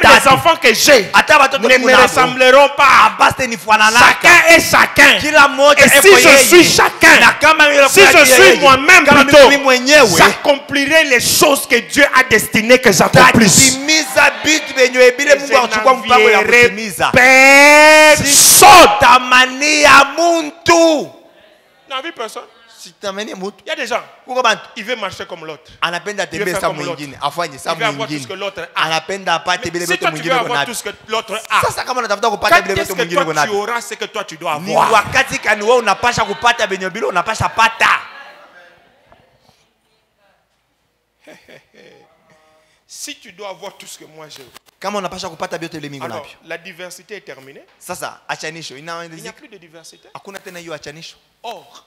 Speaker 1: les enfants que j'ai ne me ressembleront pas. Chacun est chacun. Et si je suis chacun, si je suis moi-même plutôt, j'accomplirai les choses que Dieu a destinées que j'accomplisse. N'a vu personne? Il y a des gens, il veut marcher comme l'autre. Il veut faire comme l'autre. Il veut avoir tout ce que l'autre a. Mais si toi tu veux avoir tout ce que l'autre a, quand est-ce que toi tu auras ce que toi tu dois avoir? Si tu dois avoir tout ce que moi j'ai, alors la diversité est terminée. Il n'y a plus de diversité. Or,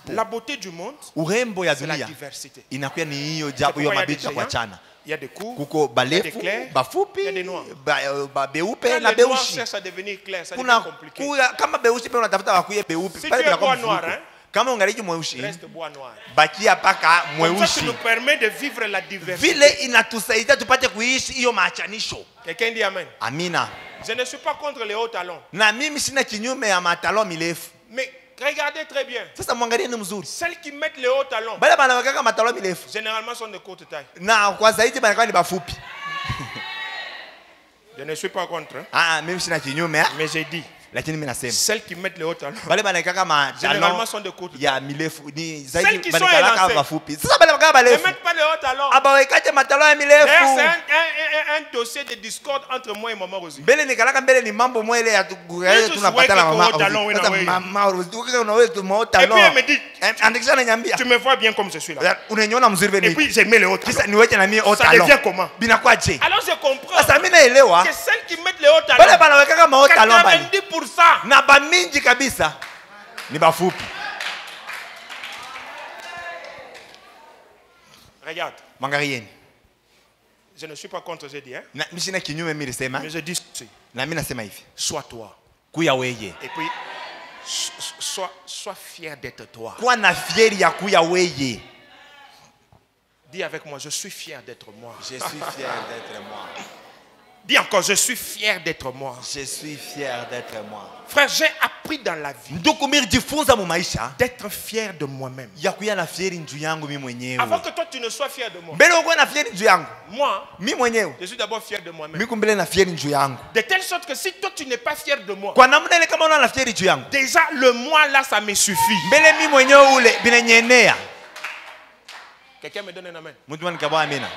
Speaker 1: la beauté du monde, c'est la diversité. Il y a des courts, il y a des clairs, il y a des noirs. Quand les noirs cherchent à devenir clairs, ça devient compliqué. Si tu es bois noir,
Speaker 2: kama ungaliki mweusi,
Speaker 1: reste bois noir.
Speaker 2: Bakia paka mweusi.
Speaker 1: Ça nous permet de vivre la diversité.
Speaker 2: Vile inatusaidia tupate kuishi hiyo maachanisho.
Speaker 1: Quelqu'un dit amen.
Speaker 2: Amina.
Speaker 1: Je ne suis pas contre les hauts talons.
Speaker 2: Na mimi sina kinyume ya matalon mirefu.
Speaker 1: Mais regardez très bien.
Speaker 2: Sasa mwangalie ni mzuri.
Speaker 1: Celles qui mettent les hauts talons,
Speaker 2: bale banaweka matalon mirefu,
Speaker 1: généralement sont de courte taille.
Speaker 2: Na kwa zaidi banakuwa ni bafupi.
Speaker 1: Je ne suis pas contre.
Speaker 2: Mimi sina kinyume.
Speaker 1: Mais j'ai dit.
Speaker 2: Lakini mimi nasema
Speaker 1: celles qui mettent les hauts talons
Speaker 2: bale banakaka
Speaker 1: généralement sont de courtes.
Speaker 2: ya mirefu ni
Speaker 1: Celles
Speaker 2: zaidi
Speaker 1: qui sont
Speaker 2: banakaka
Speaker 1: élancées.
Speaker 2: mafupi. Sasa bale bakaka
Speaker 1: Ne
Speaker 2: balefu
Speaker 1: mettent pas les hauts talons.
Speaker 2: abawekaje matalo ya
Speaker 1: D'ailleurs,
Speaker 2: mirefu.
Speaker 1: c'est un dossier de discorde entre moi et maman Rosie.
Speaker 2: Mbele nikalaka mbele ni mambo mwele ya tunapata na mama. Sasa mama Rosie ukika unawewe tu
Speaker 1: Et
Speaker 2: talon.
Speaker 1: puis elle me dit,
Speaker 2: andikisha ananiambia
Speaker 1: tu me vois bien comme je suis là.
Speaker 2: unaniona mzuri vile.
Speaker 1: Et puis j'ai mis les hauts talons.
Speaker 2: Kisa niweke na mimi
Speaker 1: Ça
Speaker 2: talon.
Speaker 1: devient comment?
Speaker 2: Binakwaje?
Speaker 1: Alors je comprends
Speaker 2: Sasa mimi naelewa
Speaker 1: que celles qui mettent les hauts
Speaker 2: bale
Speaker 1: talons,
Speaker 2: banawekaka talon bali
Speaker 1: 90%
Speaker 2: na bamingi kabisa ni bafupi.
Speaker 1: regarde,
Speaker 2: Mangarieni.
Speaker 1: je ne suis pas contre, j'ai dit, hein?
Speaker 2: Na mimi sina kinyume mimi nilisema.
Speaker 1: Mais je dis ceci,
Speaker 2: Na mimi nasema hivi.
Speaker 1: sois toi.
Speaker 2: Kuya weye.
Speaker 1: Et puis, sois fier d'être toi.
Speaker 2: Kuwa na fieri ya kuya weye.
Speaker 1: Dis avec moi, je suis fier d'être moi.
Speaker 2: Je suis fier d'être moi.
Speaker 1: Dis encore, je suis fier d'être moi.
Speaker 2: Je suis fier d'être moi.
Speaker 1: Frère, j'ai appris dans la vie
Speaker 2: Ndugu mimi jifunza mu maisha
Speaker 1: d'être fier de moi-même.
Speaker 2: ya kuya na fieri njuu yangu mimi mwenyewe.
Speaker 1: Avant que toi tu ne sois fier de moi.
Speaker 2: Mbele uko na fieri njuu yangu.
Speaker 1: Moi,
Speaker 2: Mimi mwenyewe.
Speaker 1: je suis d'abord fier de moi-même.
Speaker 2: Mimi kumbele na fieri njuu yangu.
Speaker 1: De telle sorte que si toi tu n'es pas fier de moi,
Speaker 2: Kwa namna ile kama unaona fieri njuu yangu.
Speaker 1: déjà le moi là ça me suffit.
Speaker 2: Mbele mimi mwenyewe ule binanyenea.
Speaker 1: Quelqu'un me donne un amen.
Speaker 2: Mtu anikabwa amina.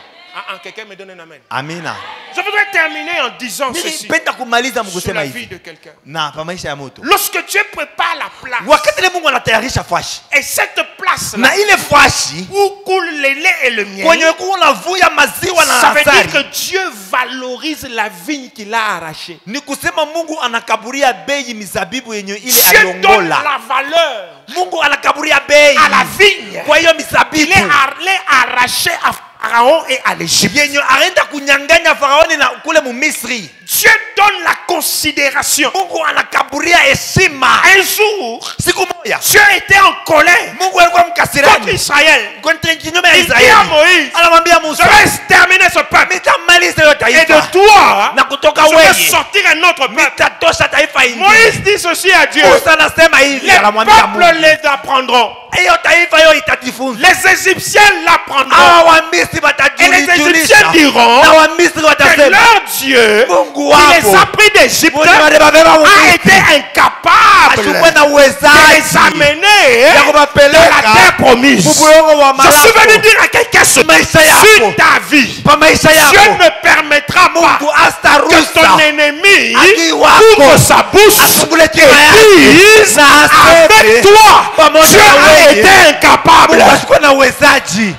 Speaker 1: Quelqu'un me donne un amen.
Speaker 2: Amina.
Speaker 1: Je voudrais terminer en disant ceci
Speaker 2: Nipenda kumaliza
Speaker 1: sur
Speaker 2: mkusema
Speaker 1: la vie
Speaker 2: hivi.
Speaker 1: de quelqu'un.
Speaker 2: Na pa maisha ya mtu.
Speaker 1: Lorsque Dieu prépare la place,
Speaker 2: Wakati ile Mungu anatayarisha fashi.
Speaker 1: et cette place là
Speaker 2: Na ile fashi
Speaker 1: où coule le lait et le miel,
Speaker 2: kwenye kunavuya maziwa na
Speaker 1: ça veut dire que
Speaker 2: asali.
Speaker 1: Dieu valorise la vigne qu'il a arrachée.
Speaker 2: Ni kusema Mungu anakaburia bei mizabibu yenye ile
Speaker 1: Dieu donne
Speaker 2: aliongola.
Speaker 1: la valeur
Speaker 2: Mungu anakaburia bei
Speaker 1: à la vigne.
Speaker 2: kwa hiyo
Speaker 1: Il
Speaker 2: mizabibu
Speaker 1: est arraché à Pharaon et à l'Égypte.
Speaker 2: yenye aenda kunyanganya Faraoni na kule mu Misri.
Speaker 1: Dieu donne la considération.
Speaker 2: Mungu anakaburia heshima.
Speaker 1: Un jour,
Speaker 2: Siku moja
Speaker 1: Dieu était en colère
Speaker 2: Mungu alikuwa
Speaker 1: contre
Speaker 2: mkasirani
Speaker 1: Israël.
Speaker 2: contre kinyume ya
Speaker 1: Il dit à
Speaker 2: Israeli.
Speaker 1: Moïse,
Speaker 2: Anamwambia
Speaker 1: je
Speaker 2: Musa,
Speaker 1: vais exterminer ce peuple.
Speaker 2: nitamaliza hiyo
Speaker 1: Et
Speaker 2: taifa
Speaker 1: de toi,
Speaker 2: na kutoka
Speaker 1: je vais
Speaker 2: wewe
Speaker 1: sortir un autre peuple.
Speaker 2: nitatosha taifa ingine.
Speaker 1: Moïse dit ceci à Dieu.
Speaker 2: Musa anasema hivi,
Speaker 1: Les
Speaker 2: anamwambia
Speaker 1: peuples
Speaker 2: Mungu,
Speaker 1: les apprendront.
Speaker 2: hiyo taifa hiyo itajifunza.
Speaker 1: Les Égyptiens l'apprendront.
Speaker 2: Hawa Wamisri
Speaker 1: Et les Égyptiens
Speaker 2: watajulisha
Speaker 1: diront
Speaker 2: na Wamisri
Speaker 1: que
Speaker 2: watasema
Speaker 1: leur Dieu,
Speaker 2: Mungu
Speaker 1: qui les a
Speaker 2: wako
Speaker 1: pris d'Égypte,
Speaker 2: Mungu alibabeba
Speaker 1: a
Speaker 2: Misri
Speaker 1: été incapable
Speaker 2: ashukwe na
Speaker 1: de les
Speaker 2: uwezaji
Speaker 1: amener
Speaker 2: ya
Speaker 1: de la
Speaker 2: kubapeleka
Speaker 1: terre promise.
Speaker 2: mubulongo wa
Speaker 1: Je suis venu
Speaker 2: malako
Speaker 1: dire à quelqu'un ce
Speaker 2: maisha yako
Speaker 1: sur ta vie.
Speaker 2: pa maisha
Speaker 1: Dieu
Speaker 2: yako.
Speaker 1: ne permettra pas
Speaker 2: Mungu
Speaker 1: que
Speaker 2: astaruhusa
Speaker 1: ton ennemi
Speaker 2: adui wako
Speaker 1: ouvre sa bouche
Speaker 2: afungule
Speaker 1: et
Speaker 2: kinywa yake
Speaker 1: dise
Speaker 2: na aseme
Speaker 1: avec toi,
Speaker 2: pamoja
Speaker 1: Dieu
Speaker 2: na
Speaker 1: a
Speaker 2: wewe
Speaker 1: été incapable.
Speaker 2: Mungu ashukwe na uwezaji.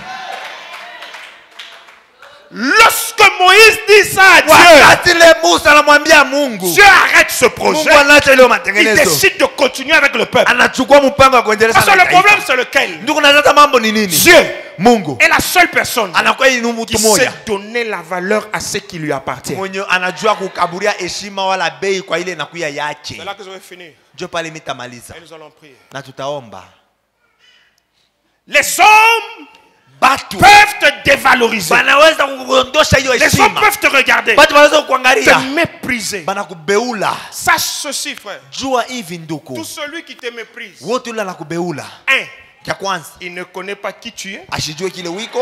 Speaker 1: Lorsque Moïse dit ça à Dieu,
Speaker 2: Wakati ile Musa anamwambia Mungu,
Speaker 1: Dieu arrête ce projet.
Speaker 2: Mungu anaacha ile
Speaker 1: Il
Speaker 2: matengenezo,
Speaker 1: décide de continuer avec le peuple.
Speaker 2: anachukua mpango wa kuendeleza
Speaker 1: Parce que
Speaker 2: na
Speaker 1: le problème
Speaker 2: taifa.
Speaker 1: c'est lequel?
Speaker 2: Ndugu, nataka mambo ni nini?
Speaker 1: Dieu
Speaker 2: Mungu
Speaker 1: est la seule personne
Speaker 2: anakuwa ni mtu
Speaker 1: qui sait
Speaker 2: mmoja
Speaker 1: donner la valeur à ce qui lui appartient.
Speaker 2: mwenye anajua kukaburia heshima wala bei kwa ile inakuya yake.
Speaker 1: C'est là que je vais finir.
Speaker 2: Ndio pale mitamaliza
Speaker 1: Et nous allons prier.
Speaker 2: na tutaomba.
Speaker 1: Les hommes
Speaker 2: Batu
Speaker 1: peuvent te dévaloriser.
Speaker 2: banaweza kukuondosha hiyo
Speaker 1: Les hommes
Speaker 2: heshima,
Speaker 1: peuvent te regarder,
Speaker 2: batu wanaweza
Speaker 1: te
Speaker 2: kuangalia,
Speaker 1: mépriser.
Speaker 2: banakubeula.
Speaker 1: Sache ceci, frère.
Speaker 2: Jua hivi
Speaker 1: Tout
Speaker 2: ndugu,
Speaker 1: celui qui te méprise,
Speaker 2: wote ule anakubeula.
Speaker 1: un,
Speaker 2: Cha kwanza
Speaker 1: il ne connaît pas qui tu es.
Speaker 2: asijue kile wiko.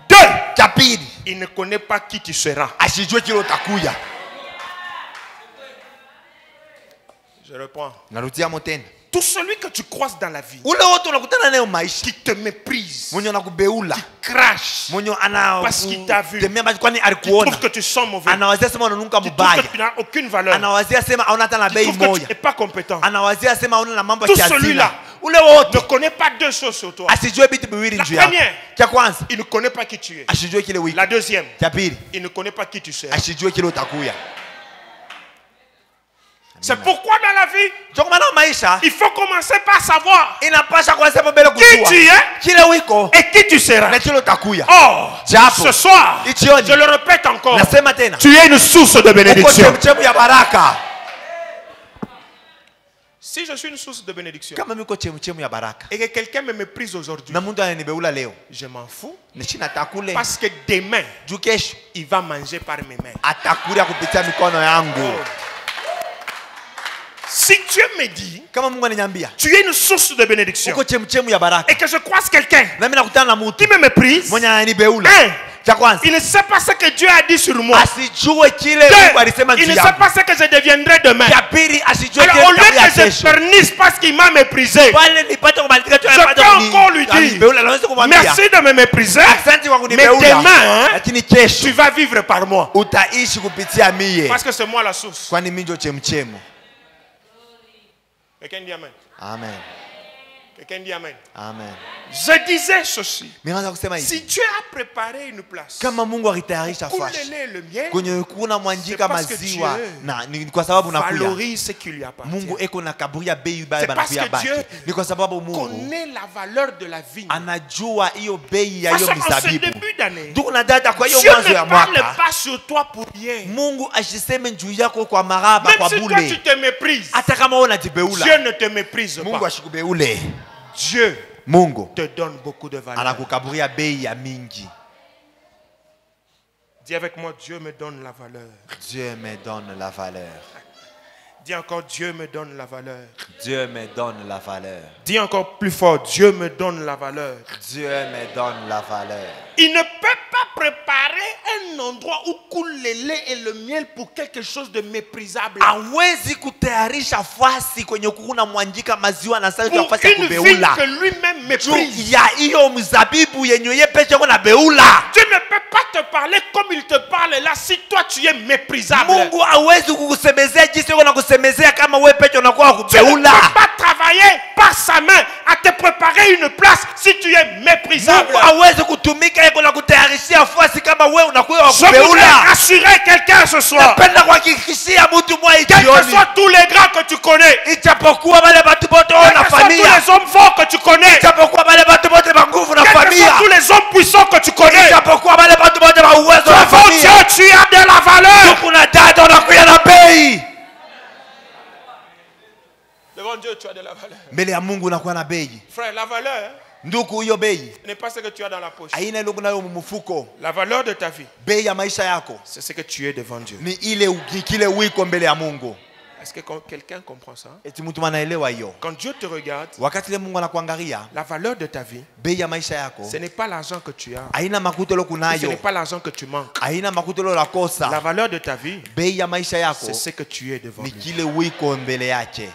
Speaker 1: Deux,
Speaker 2: Cha pili
Speaker 1: il ne connaît pas qui tu seras.
Speaker 2: asijue kile utakuya.
Speaker 1: Je reprends.
Speaker 2: Narudia motena,
Speaker 1: Tout celui que tu croises dans la vie,
Speaker 2: ule wote unakutana nayo maisha,
Speaker 1: qui te méprise,
Speaker 2: mwenye anakubeula,
Speaker 1: crache,
Speaker 2: mwenye ana
Speaker 1: Parce qu'il t'a vu.
Speaker 2: temea maji, kwani
Speaker 1: qui trouve
Speaker 2: alikuona,
Speaker 1: que tu sens mauvais,
Speaker 2: anawazia sema unanuka
Speaker 1: qui trouve
Speaker 2: mbaya,
Speaker 1: que tu n'as aucune valeur,
Speaker 2: anawazia sema hauna hata na
Speaker 1: qui
Speaker 2: bei
Speaker 1: trouve que tu
Speaker 2: moja,
Speaker 1: n'es pas compétent,
Speaker 2: anawazia sema hauna na mambo
Speaker 1: Tout
Speaker 2: ya kiazina.
Speaker 1: celui-là
Speaker 2: Ule
Speaker 1: ne
Speaker 2: wote
Speaker 1: connaît pas deux choses sur toi.
Speaker 2: asijue vitu viwili
Speaker 1: La
Speaker 2: juu yako.
Speaker 1: première,
Speaker 2: Cha kwanza
Speaker 1: il ne connaît pas qui tu es.
Speaker 2: asijue kile wiko.
Speaker 1: La deuxième,
Speaker 2: Cha pili
Speaker 1: il ne connaît pas qui tu seras.
Speaker 2: asijue kile utakuya.
Speaker 1: C'est pourquoi dans la vie,
Speaker 2: Ndio maana maisha
Speaker 1: il faut commencer par savoir
Speaker 2: inapasha kwanza mbele
Speaker 1: qui
Speaker 2: kujua
Speaker 1: tu es
Speaker 2: kile wiko
Speaker 1: et qui tu seras.
Speaker 2: na kile utakuya.
Speaker 1: Or,
Speaker 2: Japo.
Speaker 1: ce soir,
Speaker 2: Ichioni.
Speaker 1: je le répète encore,
Speaker 2: Nasema tena,
Speaker 1: tu es une source de
Speaker 2: uko
Speaker 1: bénédiction.
Speaker 2: chemchemu ya baraka.
Speaker 1: Si je suis une source de bénédiction
Speaker 2: Kama miko chemchemu ya baraka
Speaker 1: et que quelqu'un me méprise aujourd'hui,
Speaker 2: na mtu ananibeula leo,
Speaker 1: je m'en fous.
Speaker 2: nishina takule
Speaker 1: Parce que demain,
Speaker 2: juu kesho
Speaker 1: il va manger par mes mains.
Speaker 2: atakulia kupitia mikono yangu.
Speaker 1: Si Dieu me dit,
Speaker 2: Kama Mungu ananiambia
Speaker 1: tu es une source de bénédiction
Speaker 2: uko chemchemu ya baraka
Speaker 1: et que je croise quelqu'un
Speaker 2: na mimi nakutana na
Speaker 1: qui
Speaker 2: mtu
Speaker 1: me méprise,
Speaker 2: mwenye ananibeula,
Speaker 1: un, Il ne sait pas ce que Dieu a dit sur moi.
Speaker 2: asijue
Speaker 1: Il ne sait pas ce que je deviendrai demain. Alors au lieu que je pernisse parce qu'il m'a méprisé, je peux encore lui dire merci de me mépriser, mais demain tu vas vivre par moi. Parce que c'est moi la source. Quelqu'un dit amen.
Speaker 2: Amen.
Speaker 1: Quelqu'un dit amen.
Speaker 2: Amen.
Speaker 1: Je disais ceci. Si Dieu a préparé une place,
Speaker 2: kama Mungu alitayarisha fasi
Speaker 1: le miel,
Speaker 2: kwenye kuna mwanjika maziwa na ni kwa sababu nakuya
Speaker 1: valorise ce qui lui appartient.
Speaker 2: Mungu eko na kaburia bei baba banakuya baki ni kwa sababu Mungu
Speaker 1: connaît la valeur de la vigne.
Speaker 2: Anajua hiyo bei ya hiyo mizabibu.
Speaker 1: Ndugu
Speaker 2: na dada, kwa hiyo mwanzo ya mwaka
Speaker 1: Dieu ne parle pas sur toi pour rien.
Speaker 2: Mungu asiseme juu yako kwa maraba kwa bule.
Speaker 1: Même si toi tu te méprises,
Speaker 2: hata kama wewe unajibeula,
Speaker 1: Dieu ne te méprise pas.
Speaker 2: Mungu ashikubeule.
Speaker 1: Dieu
Speaker 2: Mungu
Speaker 1: te donne beaucoup de valeur.
Speaker 2: Anakukaburia bei ya mingi.
Speaker 1: Dis avec moi, Dieu me donne la valeur.
Speaker 2: Dieu me donne la valeur.
Speaker 1: Dis encore, Dieu me donne la valeur.
Speaker 2: Dieu me donne la valeur.
Speaker 1: Dis encore plus fort, Dieu me donne la valeur.
Speaker 2: Dieu me donne la valeur.
Speaker 1: Il ne peut pas préparer un endroit où coule le lait et le miel pour quelque chose de méprisable.
Speaker 2: Hawezi kutayarisha fasi kwenye kuna mwanjika maziwa na sasa nafasi ya kubeula.
Speaker 1: Pour une vie que lui-même méprise.
Speaker 2: Ya hiyo mzabibu yenye yeye peke yake na beula.
Speaker 1: Dieu ne peut pas te parler comme il te parle là si toi tu es méprisable.
Speaker 2: Mungu hawezi kukusemezea jinsi yako na kusemezea kama wewe peke unakuwa kubeula.
Speaker 1: Tu ne peux pas travailler par sa main à te préparer une place si tu es méprisable.
Speaker 2: Mungu hawezi kutumika yako na kutayarishia fasi kama wewe unakuwa kubeula.
Speaker 1: Je voudrais rassurer quelqu'un ce soir.
Speaker 2: Napenda kuhakikishia mtu mmoja
Speaker 1: quels que soient tous les grands que tu connais,
Speaker 2: ijapokuwa wale watu wote wana familia,
Speaker 1: tous les hommes forts que tu connais,
Speaker 2: ijapokuwa wale watu wote wa nguvu na familia,
Speaker 1: tous les hommes puissants que tu connais,
Speaker 2: ijapokuwa wale watu wote wa uwezo na familia,
Speaker 1: tu as de la valeur.
Speaker 2: Kuna dada unakuwa na bei.
Speaker 1: Devant Dieu tu as de la valeur.
Speaker 2: Mbele ya Mungu unakuwa na bei.
Speaker 1: Frère, la valeur
Speaker 2: ndugu, hiyo bei
Speaker 1: n'est pas ce que tu as dans la poche.
Speaker 2: Haina ile unayo mfuko.
Speaker 1: La valeur de ta vie,
Speaker 2: bei ya maisha yako,
Speaker 1: c'est ce que tu es devant Dieu.
Speaker 2: Ni ile kile uko mbele ya Mungu.
Speaker 1: Est-ce que quelqu'un comprend ça?
Speaker 2: Eti mtu anaelewa hiyo?
Speaker 1: Quand Dieu te regarde,
Speaker 2: wakati ile Mungu anakuangalia,
Speaker 1: la valeur de ta vie,
Speaker 2: bei ya maisha yako,
Speaker 1: ce n'est pas l'argent que tu as.
Speaker 2: Haina makuta lo kunayo.
Speaker 1: Ce n'est pas l'argent que tu manques.
Speaker 2: Haina makuta lo la kosa.
Speaker 1: La valeur de ta vie,
Speaker 2: bei ya maisha yako,
Speaker 1: c'est ce que tu es devant
Speaker 2: Dieu. Ni
Speaker 1: lui.
Speaker 2: kile uko mbele yake.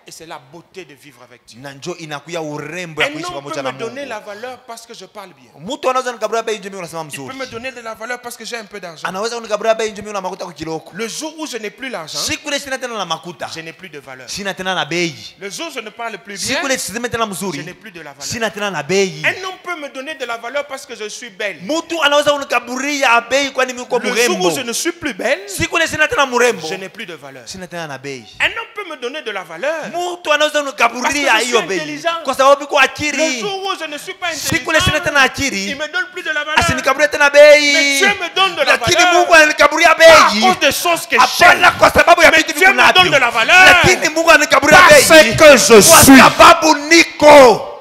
Speaker 1: Et c'est la beauté de vivre avec Dieu.
Speaker 2: Nanjo inakuya urembo ya kuishi pamoja na Mungu.
Speaker 1: Il peut me donner la valeur parce que je parle bien.
Speaker 2: Mtu anaweza nikaburia bei njoo unasema mzuri.
Speaker 1: Il peut me donner de la valeur parce que j'ai un peu d'argent.
Speaker 2: Anaweza kunikaburia bei njoo na makuta kwa kiloko.
Speaker 1: Le jour où je n'ai plus l'argent,
Speaker 2: siku ile sina tena na makuta,
Speaker 1: je n'ai plus de valeur.
Speaker 2: Sina tena na bei.
Speaker 1: Le jour où je ne parle plus bien,
Speaker 2: siku ile siseme tena mzuri,
Speaker 1: je n'ai plus de la valeur.
Speaker 2: Sina tena na bei.
Speaker 1: Un homme peut me donner de la valeur parce que je suis belle.
Speaker 2: Mtu anaweza kunikaburia bei kwani mimi kwa mrembo.
Speaker 1: Le jour où je ne suis plus belle,
Speaker 2: siku ile sina tena mrembo,
Speaker 1: je n'ai plus de valeur.
Speaker 2: Sina tena na bei.
Speaker 1: Un homme peut me donner de la valeur.
Speaker 2: Mtu anaweza kaburia hiyo bei kwa sababu kwa akili.
Speaker 1: Le jour où je ne suis pas intelligent,
Speaker 2: siku ile sina tena akili,
Speaker 1: il me donne plus de la valeur.
Speaker 2: Asinikaburia tena bei.
Speaker 1: Mais Dieu me donne de la valeur.
Speaker 2: Lakini Mungu ananikaburia bei.
Speaker 1: À cause des choses que j'aime.
Speaker 2: Kwa sababu ya vitu
Speaker 1: Dieu me donne de la valeur.
Speaker 2: Lakini Mungu ananikaburia bei.
Speaker 1: Parce que je suis.
Speaker 2: Kwa sababu niko.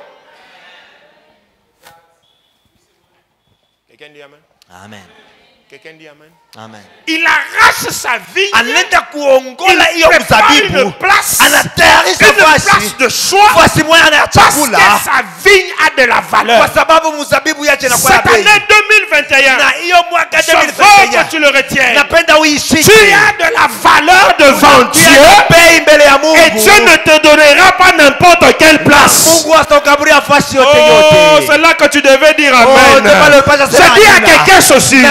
Speaker 1: Quelqu'un dit amen.
Speaker 2: Amen.
Speaker 1: Quelqu'un dit amen.
Speaker 2: Amen.
Speaker 1: Il arrache sa vie.
Speaker 2: Anaenda kuongola hiyo mzabibu.
Speaker 1: Une place de choix.
Speaker 2: Parce que
Speaker 1: sa vigne a de la valeur.
Speaker 2: Kwa sababu mzabibu yake na kwa
Speaker 1: cette année 2021.
Speaker 2: Na hiyo mwaka
Speaker 1: 2021. Tu le retiens.
Speaker 2: Napenda uishike.
Speaker 1: Tu as de la valeur devant Dieu. Et Dieu ne te donnera pas n'importe quelle place.
Speaker 2: Mungu atakukaburia fasi yote
Speaker 1: Oh,
Speaker 2: yote.
Speaker 1: c'est là que tu devais dire amen. Je dis à quelqu'un ceci.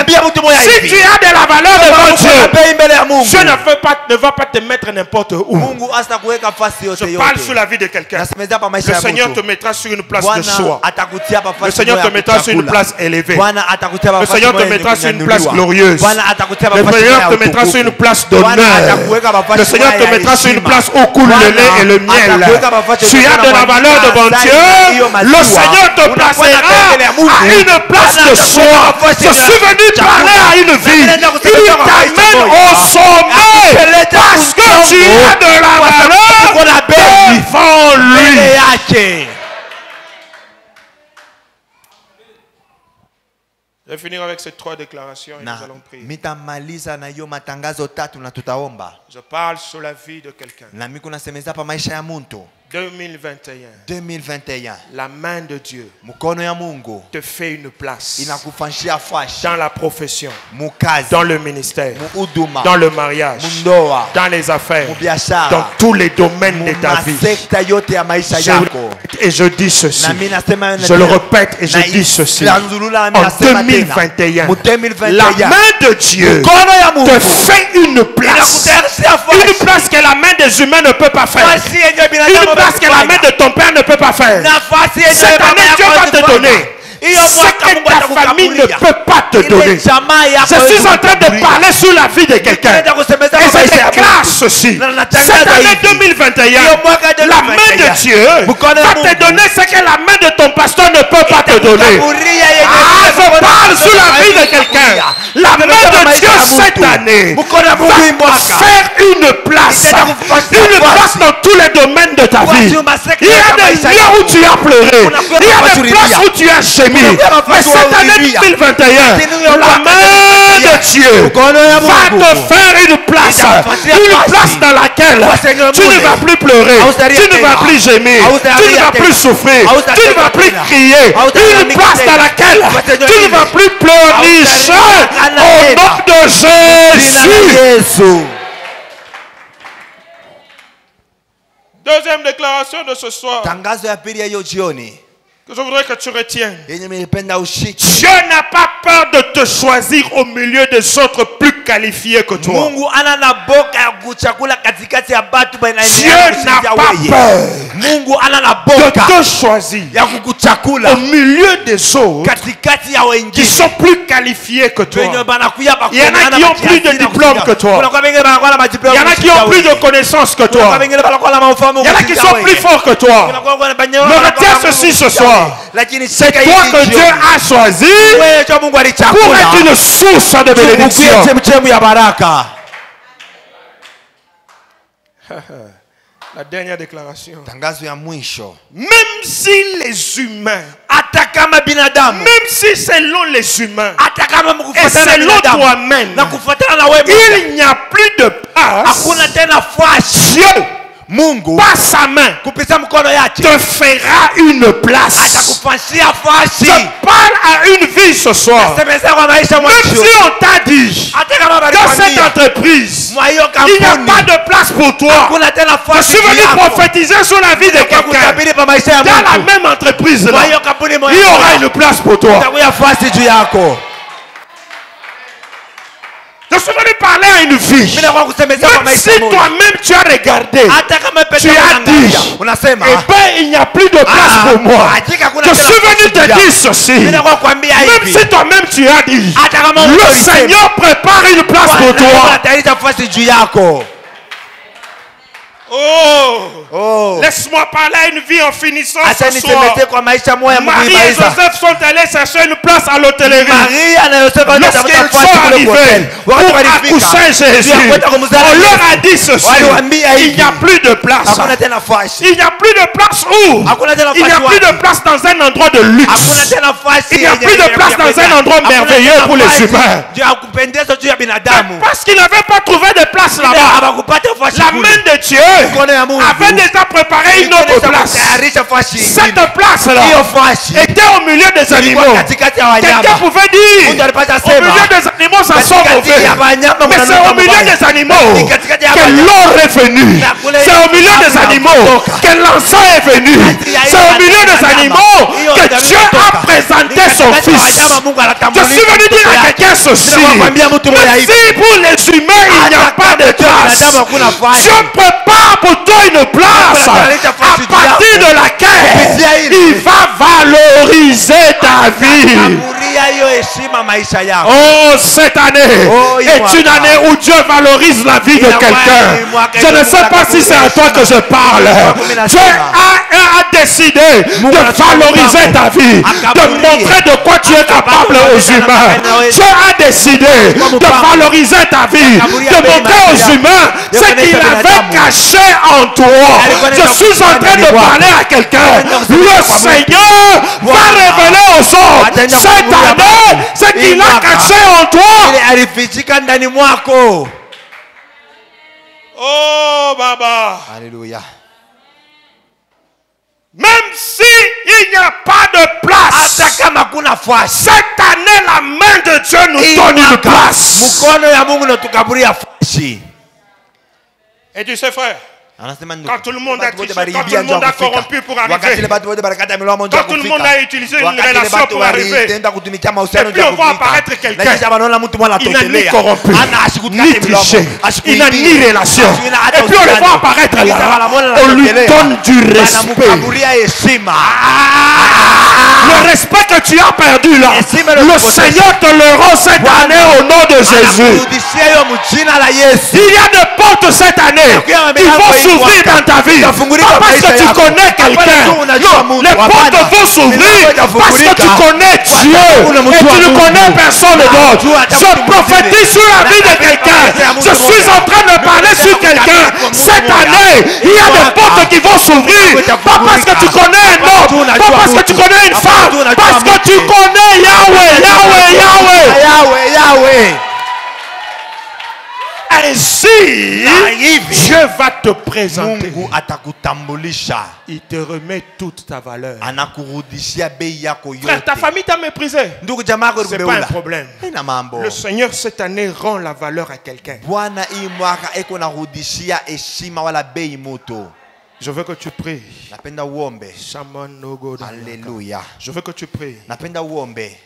Speaker 1: Si tu as de la valeur devant Dieu, Dieu ne va pas te mettre n'importe où. Je parle sur la vie de quelqu'un. Le Seigneur te mettra sur une place de choix. Le Seigneur te mettra sur une place élevée. Le Seigneur te mettra sur une place glorieuse. Le Seigneur te mettra sur une place d'honneur. Le Seigneur te mettra sur une place où coule le lait et le miel. Tu as de la valeur devant Dieu. Le Seigneur te placera à une place de choix. Je suis venu parler à une vie. Il t'amène au sommet parce que tu as de la valeur devant lui. Je vais finir avec ces 3 déclarations et nous allons prier. Je parle sur la vie de quelqu'un.
Speaker 2: 2021.
Speaker 1: La main de Dieu
Speaker 2: Mukono ya Mungu
Speaker 1: te fait une place
Speaker 2: inakufanyia fashi
Speaker 1: dans la profession,
Speaker 2: mukazi,
Speaker 1: dans le ministère,
Speaker 2: muuduma,
Speaker 1: dans le mariage,
Speaker 2: mundoa,
Speaker 1: dans les affaires,
Speaker 2: mubiashara,
Speaker 1: dans tous les domaines de ta vie.
Speaker 2: sekta yote ya maisha yako.
Speaker 1: Et je dis ceci,
Speaker 2: Na mimi nasema
Speaker 1: je le répète et je dis ceci, en 2021, la main de Dieu te fait une place que la main des humains ne peut pas faire, une place que la main de ton père ne peut pas faire. Cette année, Dieu va te donner ce que ta famille ne peut pas te donner. Je suis en train de parler sur la vie de quelqu'un. Et je déclare ceci. Cette année 2021, la main de Dieu va te donner ce que la main de ton pasteur ne peut pas te donner. Ah, je parle sur la vie de quelqu'un. La main de Dieu cette année va faire une place dans tous les domaines de ta vie. Il y a des lieux où tu as pleuré. Il y a des places où tu as gémi. Mais cette année 2021, la main de Dieu va te faire une place dans laquelle tu ne vas plus pleurer, tu ne vas plus gémir, tu ne vas plus souffrir, tu ne vas plus crier. Une place dans laquelle tu ne vas plus pleurnicher au nom de Jésus. Deuxième déclaration de ce soir que je voudrais que tu retiennes. Dieu n'a pas peur de te choisir au milieu des autres plus qualifiés que toi. Dieu n'a pas peur de te choisir au milieu des autres qui sont plus qualifiés que toi. Il y en a qui ont plus de diplômes que toi. Il y en a qui ont plus de connaissances que toi. Il y en a qui sont plus forts que toi. Mais retiens ceci ce soir. C'est toi que Dieu a choisi pour être une source de bénédiction. La dernière déclaration. Même si les humains, même si selon les humains et selon toi-même, il n'y a plus de place, Dieu par sa main te fera une place. Je parle à une vie ce soir. Même si on t'a dit dans cette entreprise il n'y a pas de place pour toi, je suis venu prophétiser sur la vie de quelqu'un. Dans la même entreprise là, il y aura une place pour toi. Je suis venu parler à une fille. Même si toi-même tu as regardé, tu as dit, eh bien il n'y a plus de place pour moi. Je suis venu te dire ceci. Même si toi-même tu as dit, le Seigneur prépare une place pour toi. Oh, laisse-moi parler à une vie en finissant ce soir. Marie et Joseph sont allés chercher une place à l'hôtellerie. Lorsqu'ils sont arrivés pour accoucher Jésus, on leur a dit ceci: il n'y a plus de place. Il n'y a plus de place où? Il n'y a plus de place dans un endroit de luxe. Il n'y a plus de place dans un endroit merveilleux pour les humains. Parce qu'ils n'avaient pas trouvé de place là-bas. La main de Dieu avait déjà préparé une autre place. Cette place-là était au milieu des animaux. Quelqu'un pouvait dire au milieu des animaux ça sent mauvais. Mais c'est au milieu des animaux que l'or est venu. C'est au milieu des animaux que l'encens est venu. C'est au milieu des animaux que Dieu a présenté son fils. Je suis venu dire à quelqu'un ceci: si pour les humains il n'y a pas de place, Dieu prépare pour toi une place à partir de laquelle il va valoriser ta vie. Oh, cette année est une année où Dieu valorise la vie de quelqu'un. Je ne sais pas si c'est à toi que je parle. Dieu a décidé de valoriser ta vie, de montrer de quoi tu es capable aux humains. Dieu a décidé de valoriser ta vie, de montrer aux humains ce qu'il avait caché en toi. Je suis en train de parler à quelqu'un. Le Seigneur va révéler aux autres cette année ce qu'il a caché en toi. Oh Baba.
Speaker 2: Alléluia.
Speaker 1: Même si il n'y a pas de place, cette année, la main de Dieu nous donne une place. Et tu sais, frère, quand tout le monde a triché, quand tout le monde a corrompu pour arriver, quand tout le monde a utilisé une relation pour arriver, et puis on voit apparaître quelqu'un, il n'a ni corrompu, ni triché, il n'a ni relation, et puis on le voit apparaître là, on lui donne du respect. Le respect que tu as perdu là, le Seigneur te le rend cette année au nom de Jésus. Il y a des portes cette année qui vont s'ouvrir dans ta vie. Pas parce que tu connais quelqu'un. Non, les portes vont s'ouvrir parce que tu connais Dieu et tu ne connais personne d'autre. Je prophétise sur la vie de quelqu'un. Je suis en train de parler sur quelqu'un. Cette année, il y a des portes qui vont s'ouvrir. Pas parce que tu connais un homme, pas parce que tu connais une femme, parce que tu connais Yahweh, Yahweh, Yahweh.
Speaker 2: Yahweh.
Speaker 1: Ainsi, Dieu va te présenter. Il te remet toute ta valeur. Frère, ta famille t'a méprisé. C'est pas un problème. Le Seigneur cette année rend la valeur à quelqu'un. Je veux que tu pries.
Speaker 2: Alléluia.
Speaker 1: Je veux que tu pries.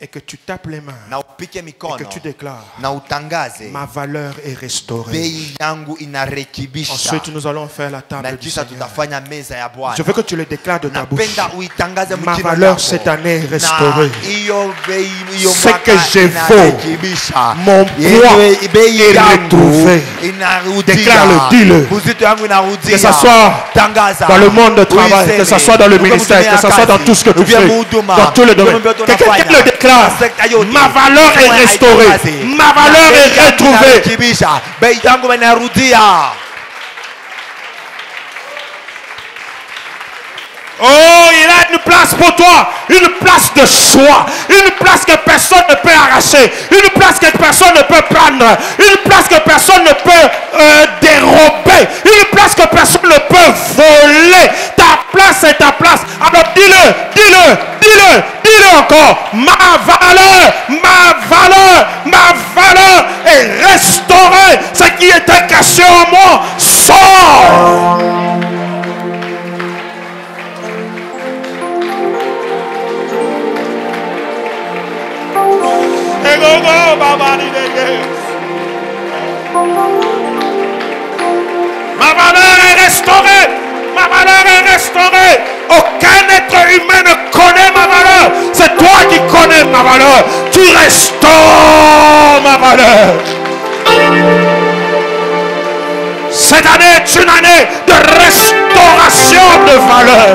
Speaker 1: Et que tu tapes les mains. Et que tu déclares. Ma valeur est restaurée. Ensuite, nous allons faire la table du Seigneur. Je veux que tu le déclares de ta bouche. Ma valeur cette année est restaurée. Ce que je vaux, mon poids est retrouvé. Déclare-le, dis-le. Que ce soit dans le monde de travail, que ce soit dans le ministère, que ce soit dans tout ce que tu fais, dans tous les domaines. Quelqu'un le déclare. Ma valeur est restaurée. Ma valeur est retrouvée. Oh, il a une place pour toi, une place de choix, une place que personne ne peut arracher, une place que personne ne peut prendre, une place que personne ne peut dérober, une place que personne ne peut voler. Ta place est ta place. Alors dis-le, dis-le, dis-le, dis-le encore. Ma valeur est restaurée. Ce qui était caché en moi sort. Ma valeur est restaurée. Ma valeur est restaurée. Aucun être humain ne connaît ma valeur. C'est toi qui connais ma valeur. Tu restaures ma valeur. Cette année est une année de restauration de valeur.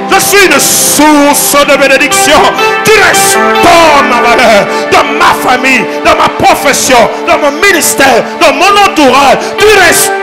Speaker 1: Je suis une source de bénédiction. Tu restaures ma valeur dans ma famille, dans ma profession, dans mon ministère, dans mon entourage. Tu restaures